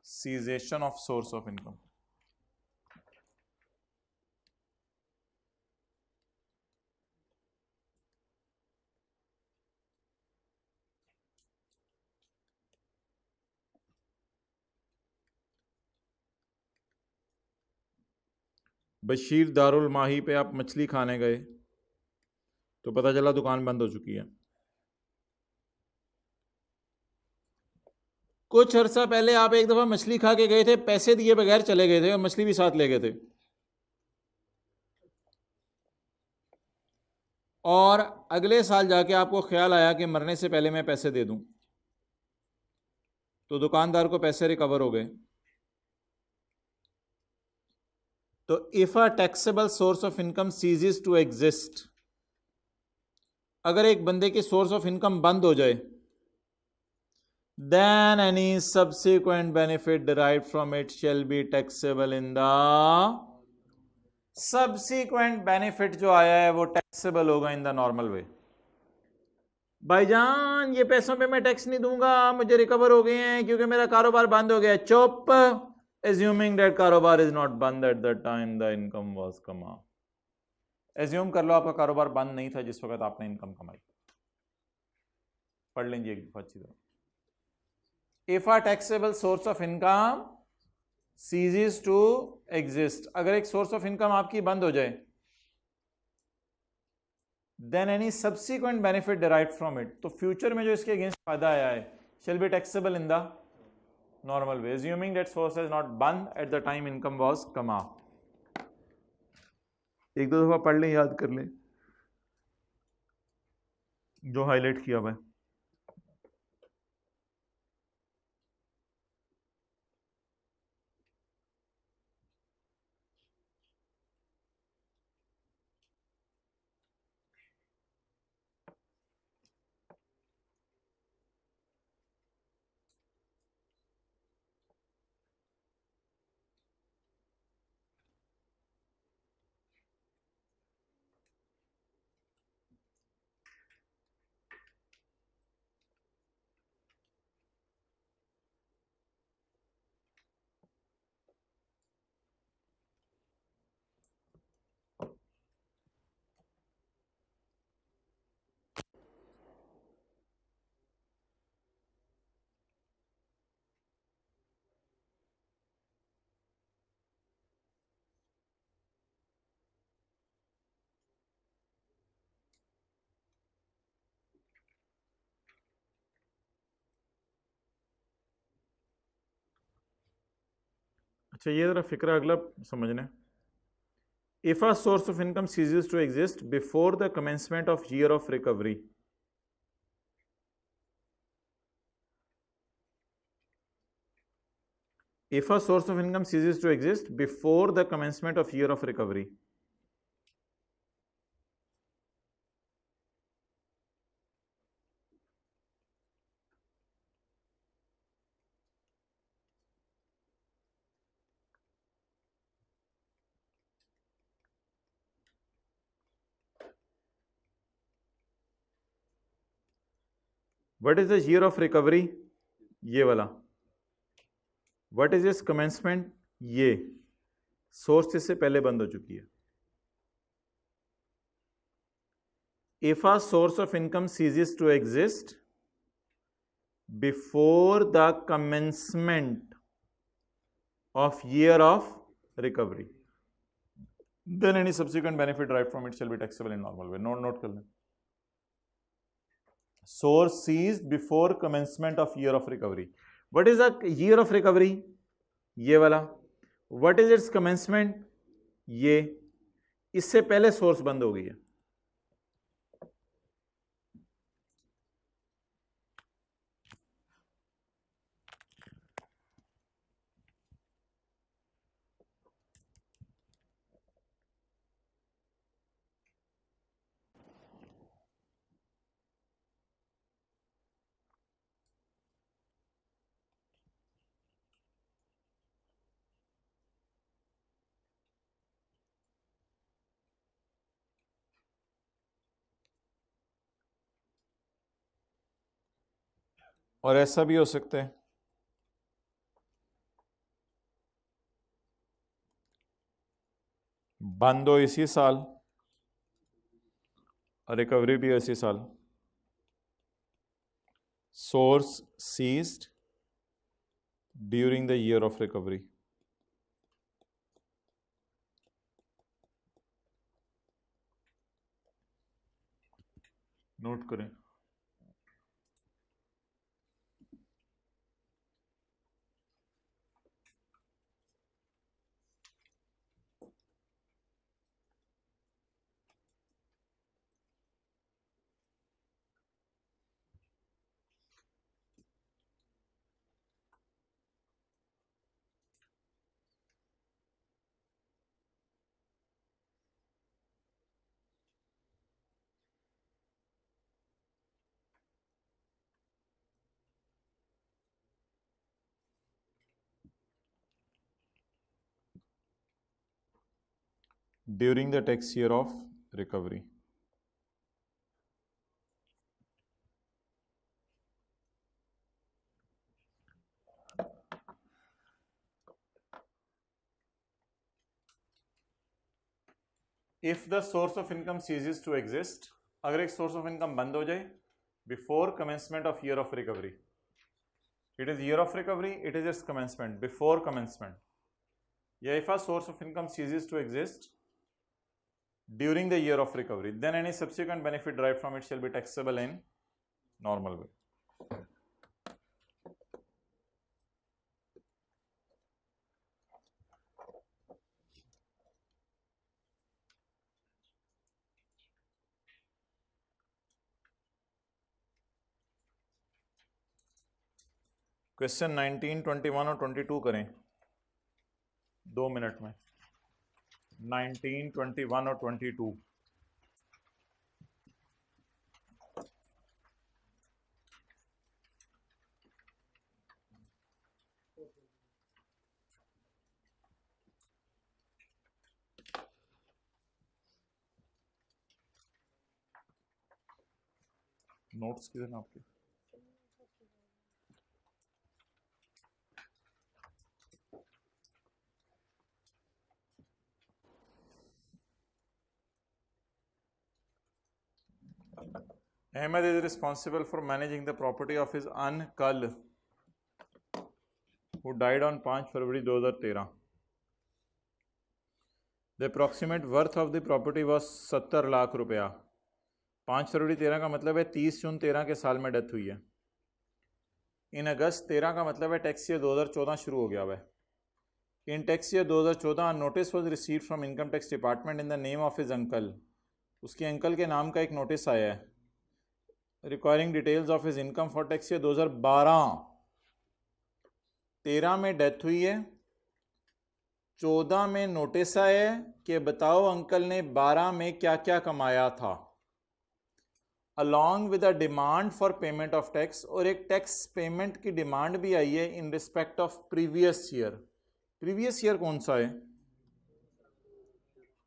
S1: cessation of source of income. Bashir Darul Mahi पे आप मछली खाने गए तो पता चला दुकान बंद हो चुकी है। कुछ अर्सा पहले आप एक दफा मछली खा के गए थे, पैसे दिए बगैर चले गए थे और मछली भी साथ ले गए थे। और अगले साल जाके आपको ख्याल आया कि मरने से पहले मैं पैसे दे दूं, तो दुकानदार को पैसे रिकवर हो गए। तो if a taxable source of income ceases to exist, अगर एक बंदे की सोर्स ऑफ इनकम बंद हो जाए, then any subsequent benefit derived from it shall be taxable in the, subsequent benefit जो आया है वो टैक्सेबल होगा इन द नॉर्मल वे। भाईजान ये पैसों पे मैं टैक्स नहीं दूंगा, मुझे रिकवर हो गए हैं क्योंकि मेरा कारोबार बंद हो गया। चुप, assuming that कारोबार is not बंद at the time the income was come out। Assume कर लो आपका कारोबार बंद नहीं था जिस वक्त आपने इनकम कमाई। पढ़ लेंगे एक दफा अच्छी तरह। If a taxable source of income ceases to exist, अगर एक सोर्स ऑफ इनकम आपकी बंद हो जाए, then any subsequent benefit derived from it, तो फ्यूचर में जो इसके अगेंस्ट फायदा आया है shall be taxable in the normal way, assuming that source is not banned at the time income was come out। एक दो दफा पढ़ लें, याद कर लें जो हाईलाइट किया हुआ है। अच्छा ये जरा फिक्रा अगला समझना है। If a source of income ceases to exist before the commencement of year of recovery, if a source of income ceases to exist before the commencement of year of recovery, what is the year of recovery, ये वाला, what is its commencement, ये source इससे पहले बंद हो चुकी है। If a source of income ceases to exist before the commencement of year of recovery, then any subsequent benefit derived from it shall be taxable in normal way। Note कर लें। Source ceased before commencement of year of recovery। What is the year of recovery? ये वाला। What is its commencement? ये। इससे पहले source बंद हो गई है। और ऐसा भी हो सकता है बंद हो इसी साल और रिकवरी भी इसी साल। Source ceased during the year of recovery. Note करें। During the tax year of recovery. If the source of income ceases to exist, अगर एक सोर्स ऑफ इनकम बंद हो जाए before commencement of year of recovery, it is year of recovery, it is its commencement, before commencement, या if a source of income ceases to exist during the year of recovery, then any subsequent benefit derived from it shall be taxable in normal way. Question 19, 21 और 22 करें 2 minute में। 19, 21 और 22। Notes किधर हैं आपके? Ahmed is responsible for managing the property of his uncle who died on 5 February 2013. The approximate worth of the property was 70 lakh रुपया। 5 फरवरी 13 का मतलब है 30 जून 13 के साल में डेथ हुई है। इन अगस्त 13 का मतलब है टैक्स ईयर 2014 शुरू हो गया हुआ है। इन tax year 2014 notice was receive from income tax department in the name of his uncle. उसके अंकल के नाम का एक नोटिस आया है requiring details of his income for tax year 2012। 13 में डेथ हुई है, 14 में नोटिस आया है कि बताओ अंकल ने 12 में क्या क्या कमाया था, along with a demand for payment of tax, और एक टैक्स पेमेंट की डिमांड भी आई है in respect of previous year. Previous year कौन सा है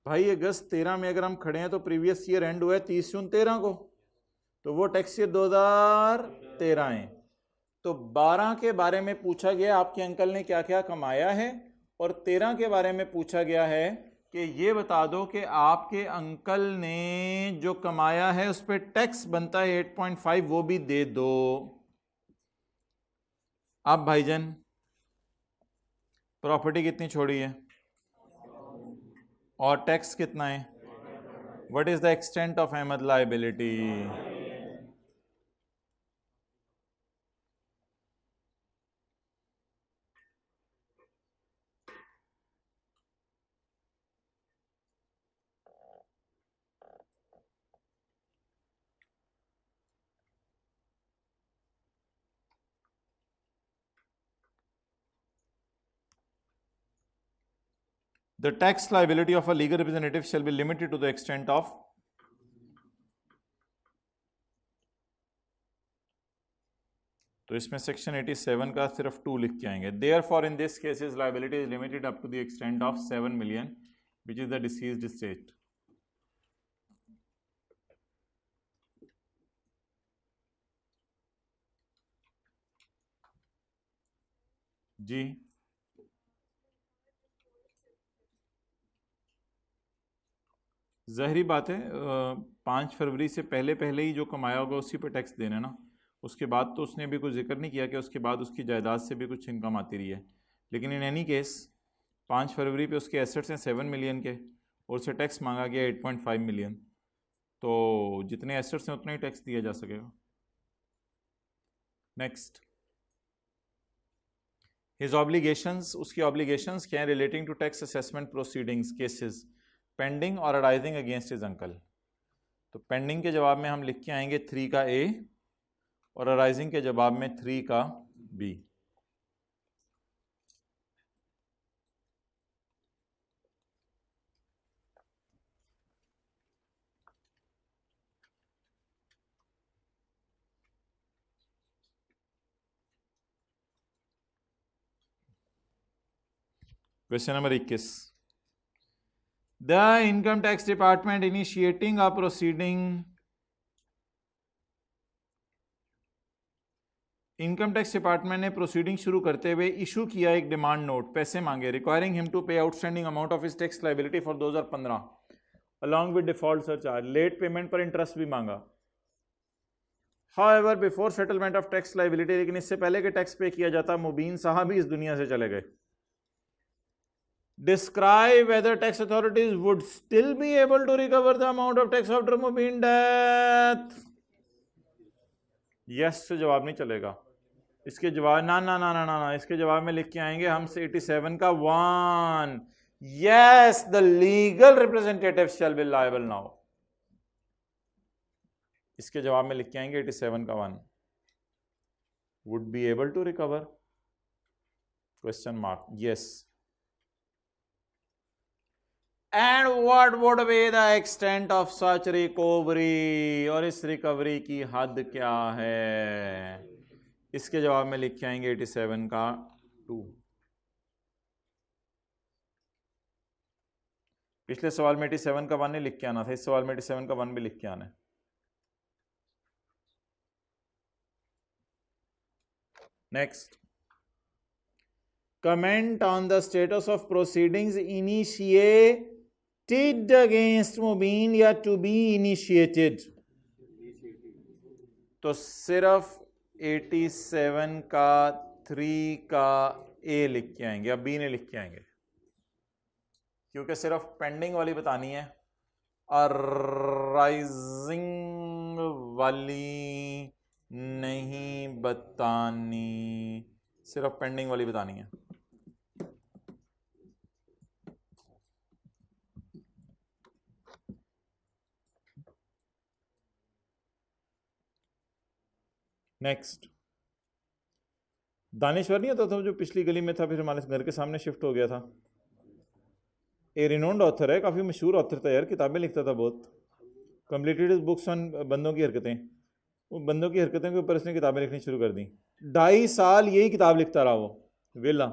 S1: भाई? अगस्त 13 में अगर हम खड़े हैं तो प्रीवियस ईयर एंड हुआ है 30 जून 13 को, तो वो टैक्स ईयर 2013 है। तो 12 के बारे में पूछा गया आपके अंकल ने क्या क्या कमाया है, और 13 के बारे में पूछा गया है कि ये बता दो कि आपके अंकल ने जो कमाया है उस पर टैक्स बनता है 8.5, वो भी दे दो। अब भाईजान प्रॉपर्टी कितनी छोड़ी है और टैक्स कितना है? What is the extent of Ahmed liability? The tax liability of a legal representative shall be limited to the extent of, तो इसमें सेक्शन 87 का सिर्फ 2 लिख के आएंगे। Therefore in this case his liability is limited up to the extent of 7 million which is the deceased estate. जी ज़ाहिरी बात है 5 फरवरी से पहले पहले ही जो कमाया होगा उसी पर टैक्स देना ना। उसके बाद तो उसने भी कुछ जिक्र नहीं किया कि उसके बाद उसकी जायदाद से भी कुछ इनकम आती रही है, लेकिन इन एनी केस 5 फरवरी पे उसके एसेट्स हैं 7 मिलियन के और उसे टैक्स मांगा गया 8.5 मिलियन, तो जितने एसेट्स हैं उतना ही टैक्स दिया जा सकेगा। नेक्स्ट, हिज ऑब्लिगेशंस, उसकी ऑब्लिगेशंस क्या है relating to tax assessment proceedings cases pending और अराइजिंग अगेंस्ट हिज अंकल। तो पेंडिंग के जवाब में हम लिख के आएंगे 3 का ए और अराइजिंग के जवाब में 3 का B. Question number 21, the income tax department initiating a proceeding, income tax department ने प्रोसीडिंग शुरू करते हुए इशू किया एक डिमांड नोट, पैसे मांगे, requiring him to pay outstanding amount of his tax liability for 2015 along with default surcharge, late payment पर interest भी मांगा। However before settlement of tax liability, लेकिन इससे पहले कि टैक्स पे किया जाता मुबीन साहब भी इस दुनिया से चले गए। Describe whether tax authorities would still be able to recover the amount of tax after Mubeen death. Yes से जवाब नहीं चलेगा, इसके जवाब ना ना ना ना ना ना इसके जवाब में लिख के आएंगे हम 87 का 1, yes the legal representative shall be liable now. इसके जवाब में लिख के आएंगे 87 का 1, would be able to recover question mark, yes. And what would be the extent of such recovery, और इस रिकवरी की हद क्या है, इसके जवाब में लिख के आएंगे 87 का 2। पिछले सवाल में 87 का 1 नहीं लिख के आना था, इस सवाल में 87 का 1 भी लिख के आना है। Next, comment on the status of proceedings initiated against Mubeen या टू बी इनिशिएटेड, तो सिर्फ 87 का 3 का ए लिख के आएंगे, अब बी ने लिख के आएंगे, क्योंकि सिर्फ पेंडिंग वाली बतानी है और राइजिंग वाली नहीं बतानी, सिर्फ पेंडिंग वाली बतानी है। नेक्स्ट, दानेश्वर नहीं होता था जो पिछली गली में था, फिर हमारे घर के सामने शिफ्ट हो गया था, ए रिनोन्ड ऑथर है, काफ़ी मशहूर ऑथर था यार, किताबें लिखता था बहुत, कंप्लीटेड बुक्स ऑन बंदों की हरकतें, वो बंदों की हरकतों के ऊपर इसने किताबें लिखनी शुरू कर दी। 2.5 साल यही किताब लिखता रहा वो वेला,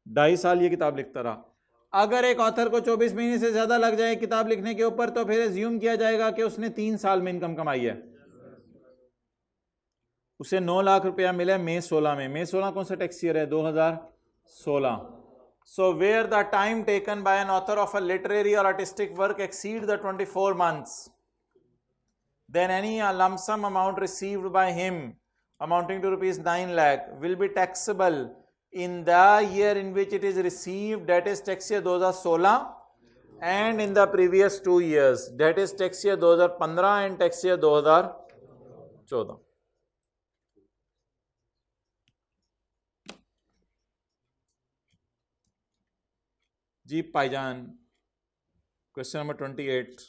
S1: 2.5 साल ये किताब लिखता रहा। अगर एक ऑथर को 24 महीने से ज़्यादा लग जाए किताब लिखने के ऊपर, तो फिर एज्यूम किया जाएगा कि उसने 3 साल में इनकम कमाई है। उसे 9 लाख रुपया मिला मई 16 में, मई 16 कौन सा टैक्स ईयर है, 2016। So where the time taken by an author of a literary or artistic work exceed the 24 months, then any lump sum amount received by him amounting to rupees 9 lakh will be taxable in the year in which it is received, that is tax year 2016, and in the previous 2 years, that is tax year 2015 and tax year 2014. जी भाईजान, question number 28,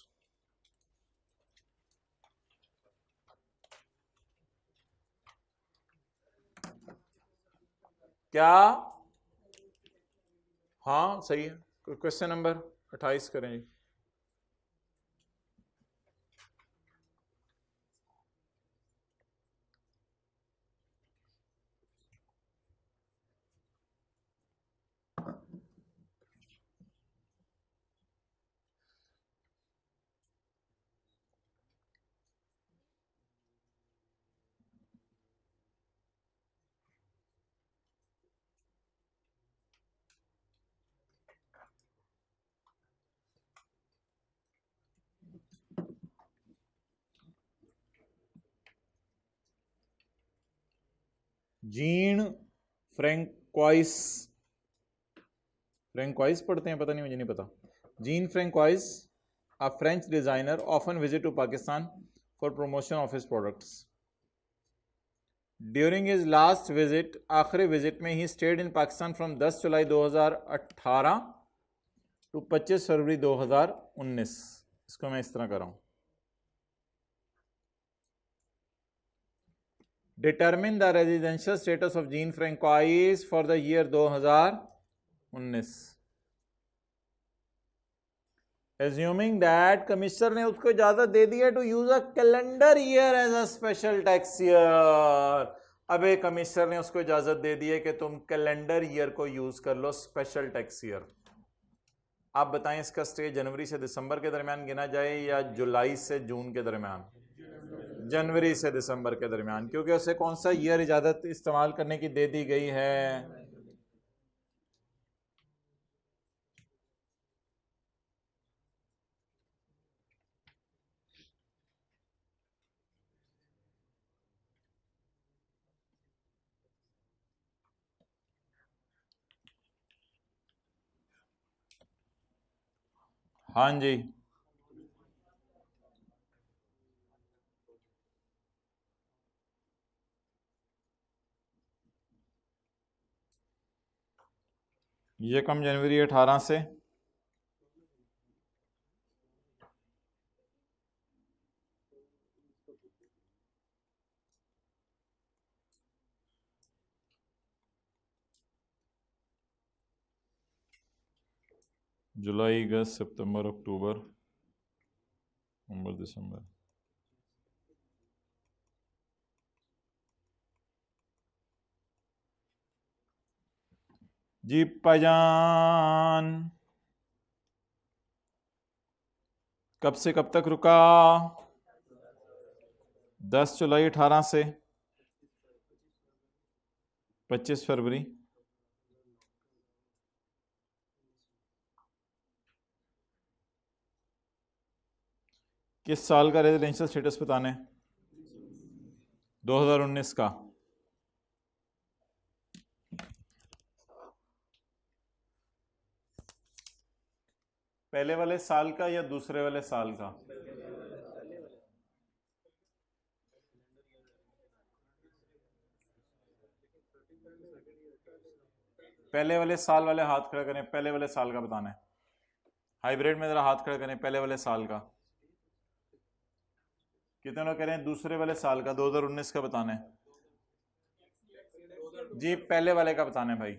S1: क्या, हाँ सही है, question number 28 करें जी। Gene François, François पढ़ते हैं, पता नहीं, मुझे नहीं पता। Jean Francois, a French designer, often visit to Pakistan for promotion of his products. During his last visit, आखिरी विजिट में, he stayed in Pakistan from 10 July 2018 to 25 February 2019। इसको मैं इस तरह कर रहा हूँ, determine the residential status of Jean Francois for the year 2019। Assuming that commissioner ने उसको इजाजत दे दी है to use a calendar year as a special tax year. अबे कमिश्नर ने उसको इजाजत दे दी है कि तुम कैलेंडर ईयर को यूज कर लो स्पेशल टैक्स ईयर। आप बताएं इसका स्टे जनवरी से दिसंबर के दरमियान गिना जाए या जुलाई से जून के दरमियान? जनवरी से दिसंबर के दरमियान, क्योंकि उसे कौन सा ईयर इजाजत इस्तेमाल करने की दे दी गई है? हाँ जी, ये कम जनवरी 18 से जुलाई, अगस्त, सितंबर, अक्टूबर, नवंबर, दिसंबर। जी पाजान, कब से कब तक रुका? 10 जुलाई 18 से 25 फरवरी। किस साल का रेजिडेंशियल स्टेटस बताने? 2019 का। पहले वाले साल का या दूसरे वाले साल का? पहले वाले साल वाले हाथ खड़ा करें, पहले वाले साल का बताना है। हाइब्रिड में जरा हाथ खड़ा करें, पहले वाले साल का। कितने लोग कह रहे हैं दूसरे वाले साल का, 2019 का बताना है? जी पहले वाले का बताना है भाई।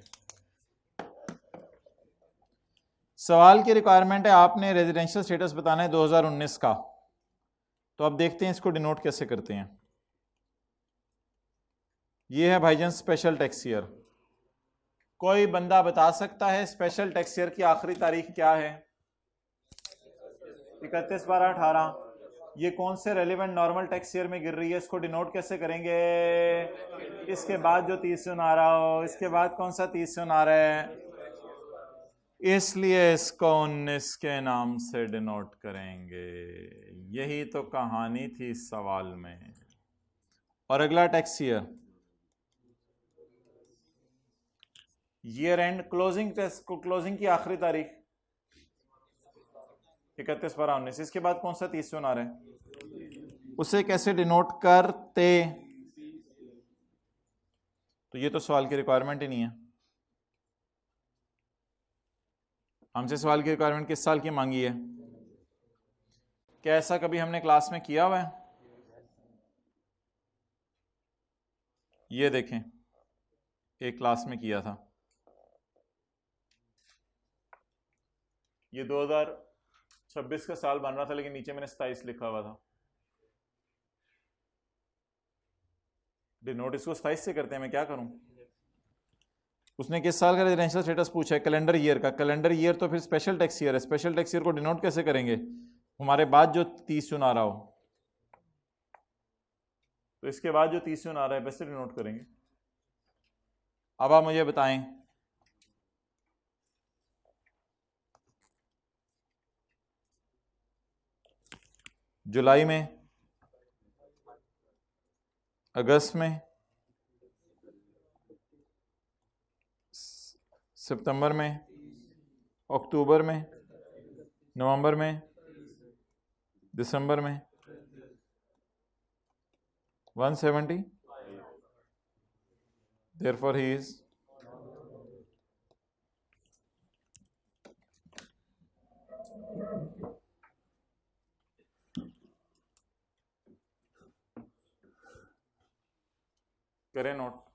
S1: सवाल की रिक्वायरमेंट है, आपने रेजिडेंशियल स्टेटस बताना है 2019 का। तो अब देखते हैं इसको डिनोट कैसे करते हैं। ये है भाईजान स्पेशल टैक्स ईयर। कोई बंदा बता सकता है स्पेशल टैक्स ईयर की आखिरी तारीख क्या है? 31/12/18। ये कौन से रेलिवेंट नॉर्मल टैक्स ईयर में गिर रही है? इसको डिनोट कैसे करेंगे? इसके बाद जो 30 जून आ रहा हो, इसके बाद कौन सा 30 जून आ रहा है, इसलिए इसको 19 के नाम से डिनोट करेंगे। यही तो कहानी थी इस सवाल में। और अगला tax year and closing, closing की आखिरी तारीख 31/12/19। इसके बाद कौन सा 30 जून आ रहा है, उसे कैसे डिनोट करते? तो ये तो सवाल की रिक्वायरमेंट ही नहीं है। हमसे सवाल की रिक्वायरमेंट किस साल की मांगी है? क्या ऐसा कभी हमने क्लास में किया हुआ है? ये देखें, एक क्लास में किया था। ये 2026 का साल बन रहा था, लेकिन नीचे मैंने 27 लिखा हुआ था। डिनोट इसको 27 से करते हैं, मैं क्या करूं? उसने किस साल का रेजिडेंशियल स्टेटस पूछा है? कैलेंडर ईयर का। कैलेंडर ईयर तो फिर स्पेशल टैक्स ईयर है। स्पेशल टैक्स ईयर को डिनोट कैसे करेंगे? हमारे बाद जो 30 जून आ रहा हो, तो इसके बाद जो 30 जून आ रहा है वैसे डिनोट करेंगे। अब आप मुझे बताएं, जुलाई में, अगस्त में, सितंबर में, अक्टूबर में, नवंबर में, दिसंबर में 170। Therefore he is करें नोट।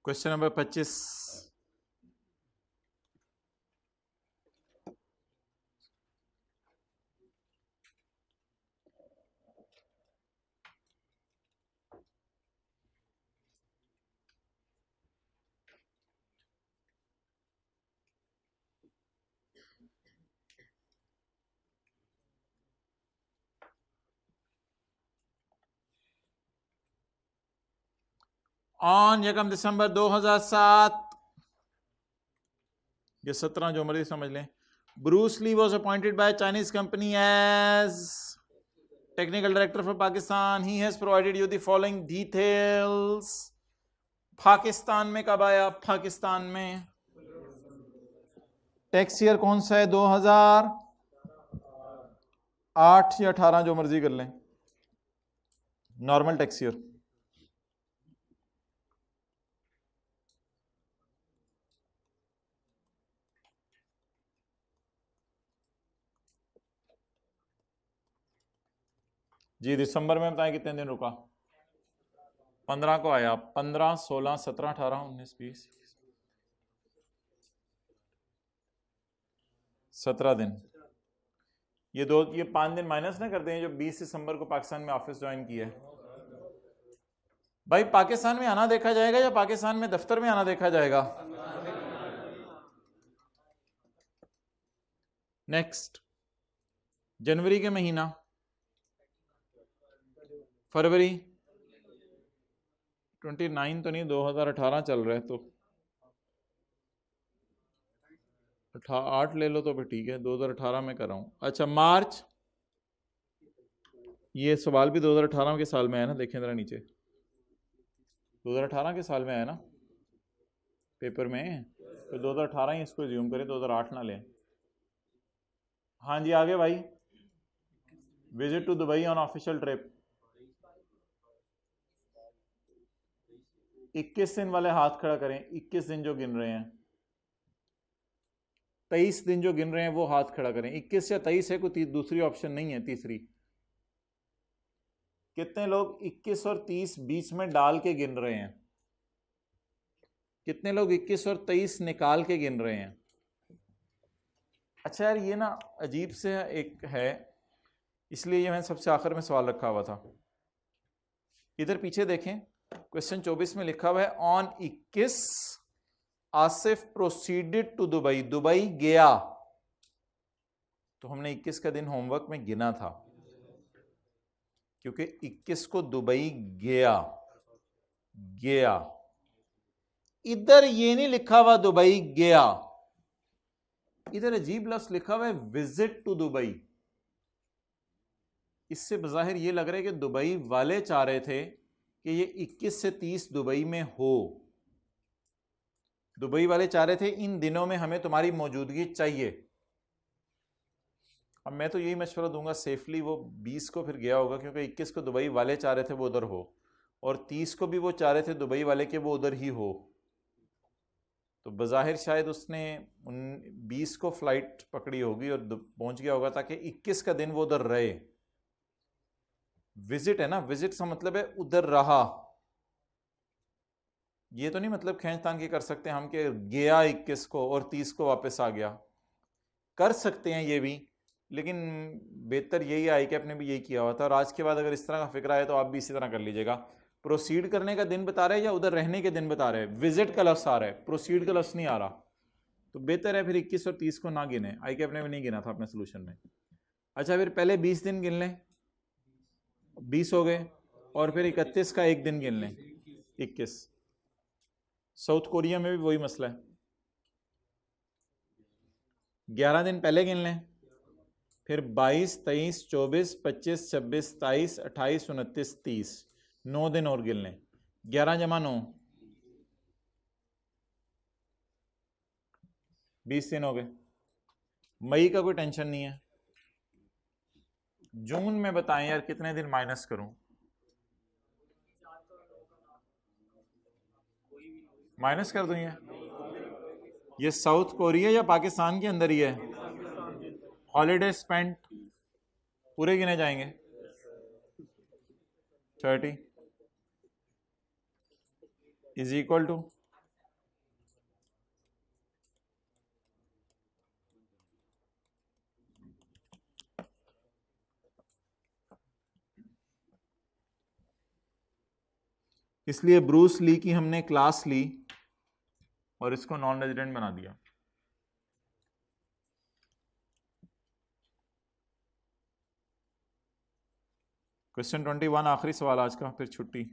S1: Question number 25। ऑन 1 दिसंबर 2007, ये 17 जो मर्जी समझ लें, Bruce Lee was appointed by Chinese company as technical director for Pakistan. He has provided you the following details. Pakistan में कब आया? पाकिस्तान में टैक्स ईयर कौन सा है? 2008 या 18, जो मर्जी कर लें, नॉर्मल टैक्स ईयर। जी दिसंबर में बताएं कितने दिन रुका? 15 को आया। 15, 16, 17, 18, 19, 20, 17 दिन। ये 5 दिन माइनस ना करते हैं जो 20 दिसंबर को पाकिस्तान में ऑफिस ज्वाइन किया है। भाई पाकिस्तान में आना देखा जाएगा या पाकिस्तान में दफ्तर में आना देखा जाएगा? नेक्स्ट, जनवरी के महीना, फरवरी 29 तो नहीं, 2018 चल रहा है तो 8 ले लो तो फिर ठीक है, 2018 में कर रहा हूं। अच्छा मार्च, ये सवाल भी 2018 के साल में आया ना, देखें जरा नीचे, 2018 के साल में आया ना पेपर में, तो 2018 ही इसको ज्यूम करें, 2008 ना लें। हाँ जी आगे भाई, visit to Dubai on official trip, 21 दिन वाले हाथ खड़ा करें। 21 दिन जो गिन रहे हैं, 23 दिन जो गिन रहे हैं वो हाथ खड़ा करें। 21 या 23 है, कोई दूसरी ऑप्शन नहीं है तीसरी। कितने लोग 21 और 30 बीच में डाल के गिन रहे हैं? कितने लोग 21 और 23 निकाल के गिन रहे हैं? अच्छा यार ये ना अजीब से एक है, इसलिए ये मैंने सबसे आखिर में सवाल रखा हुआ था। इधर पीछे देखें, क्वेश्चन 24 में लिखा हुआ है on 21 Asif proceeded to Dubai, Dubai गया, तो हमने 21 का दिन होमवर्क में गिना था क्योंकि 21 को दुबई गया। इधर ये नहीं लिखा हुआ दुबई गया, इधर अजीब लफ्ज लिखा हुआ है विजिट टू दुबई। इससे बज़ाहिर ये लग रहा है कि दुबई वाले चाह रहे थे कि ये 21 से 30 दुबई में हो। दुबई वाले चाह रहे थे इन दिनों में हमें तुम्हारी मौजूदगी चाहिए। अब मैं तो यही मशवरा दूंगा सेफली वो 20 को फिर गया होगा, क्योंकि 21 को दुबई वाले चाह रहे थे वो उधर हो, और 30 को भी वो चाह रहे थे दुबई वाले के वो उधर ही हो। तो बज़ाहिर शायद उसने 20 को फ्लाइट पकड़ी होगी और पहुंच गया होगा ताकि 21 का दिन वो उधर रहे। विजिट है ना, विजिट का मतलब है उधर रहा। ये तो नहीं मतलब खींचतान की कर सकते हम कि गया 21 को और 30 को वापस आ गया। कर सकते हैं ये भी, लेकिन बेहतर यही आई कि आपने भी यही किया हुआ था। और आज के बाद अगर इस तरह का फिक्र आए तो आप भी इसी तरह कर लीजिएगा। प्रोसीड करने का दिन बता रहे हैं या उधर रहने के दिन बता रहे हैं? विजिट का लफ्ज आ रहा है, प्रोसीड का लफ्ज नहीं आ रहा, तो बेहतर है फिर 21 और 30 को ना गिने। आई कैप ने भी नहीं गिना था अपने सोल्यूशन में। अच्छा फिर पहले 20 दिन गिन लें, 20 हो गए, और फिर 31 का एक दिन गिन लें, 21। साउथ कोरिया में भी वही मसला है, 11 दिन पहले गिन लें, फिर 22, 23, 24, 25, 26, 27, 28, 29, 30, 9 दिन और गिन लें। 11 जमा 9, 20 दिन हो गए। मई का कोई टेंशन नहीं है। जून में बताएं यार कितने दिन माइनस करूं? माइनस कर दूं? ये साउथ कोरिया या पाकिस्तान के अंदर ही है? हॉलीडे स्पेंट पूरे गिने जाएंगे। 30 इज इक्वल टू इसलिए ब्रूस ली की हमने क्लास ली और इसको नॉन रेजिडेंट बना दिया। क्वेश्चन 21 आखिरी सवाल आज का, फिर छुट्टी।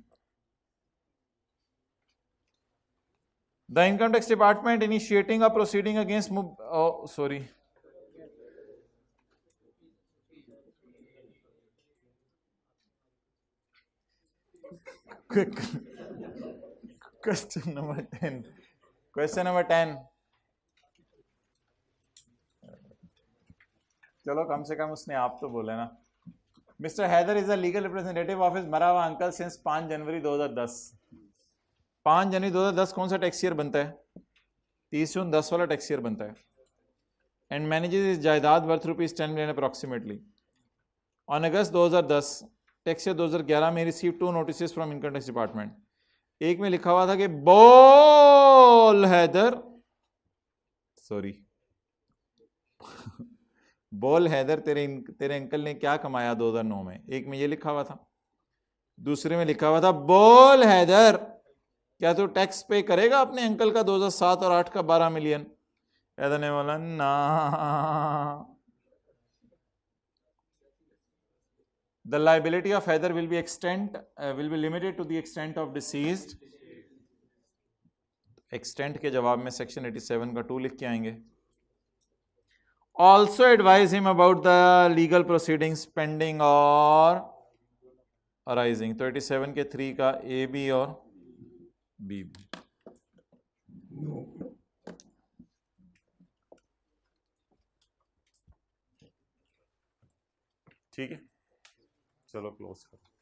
S1: The income tax department initiating a proceeding against sorry question number 10, question number 10, चलो कम से कम उसने आप तो बोले ना। Mister Haider is a legal representative of his मरा हुआ अंकल सिंस 5 जनवरी 2010। 5 जनवरी 2010 कौन सा टैक्स ईयर बनता है? 30 जून 10 वाला टैक्स ईयर बनता है। एंड मैनेजेस इज जायदाद worth rupees 10 million approximately. On August 2010 tax year 2011 में receive 2 notice from income tax department. एक में लिखा हुआ था कि बोल हैदर, सॉरी बोल हैदर तेरे अंकल ने क्या कमाया 2009 में, एक में ये लिखा हुआ था। दूसरे में लिखा हुआ था बोल हैदर क्या तू टैक्स पे करेगा अपने अंकल का 2007 और 8 का 12 मिलियन? हैदर ने बोला ना। The liability of Hyder will be limited to the extent of deceased. Extent के जवाब में सेक्शन 87 का 2 लिख के आएंगे। Also advise him about the legal proceedings pending or arising. तो 87 के 3 का A, B और B। ठीक है, चलो क्लोज करो।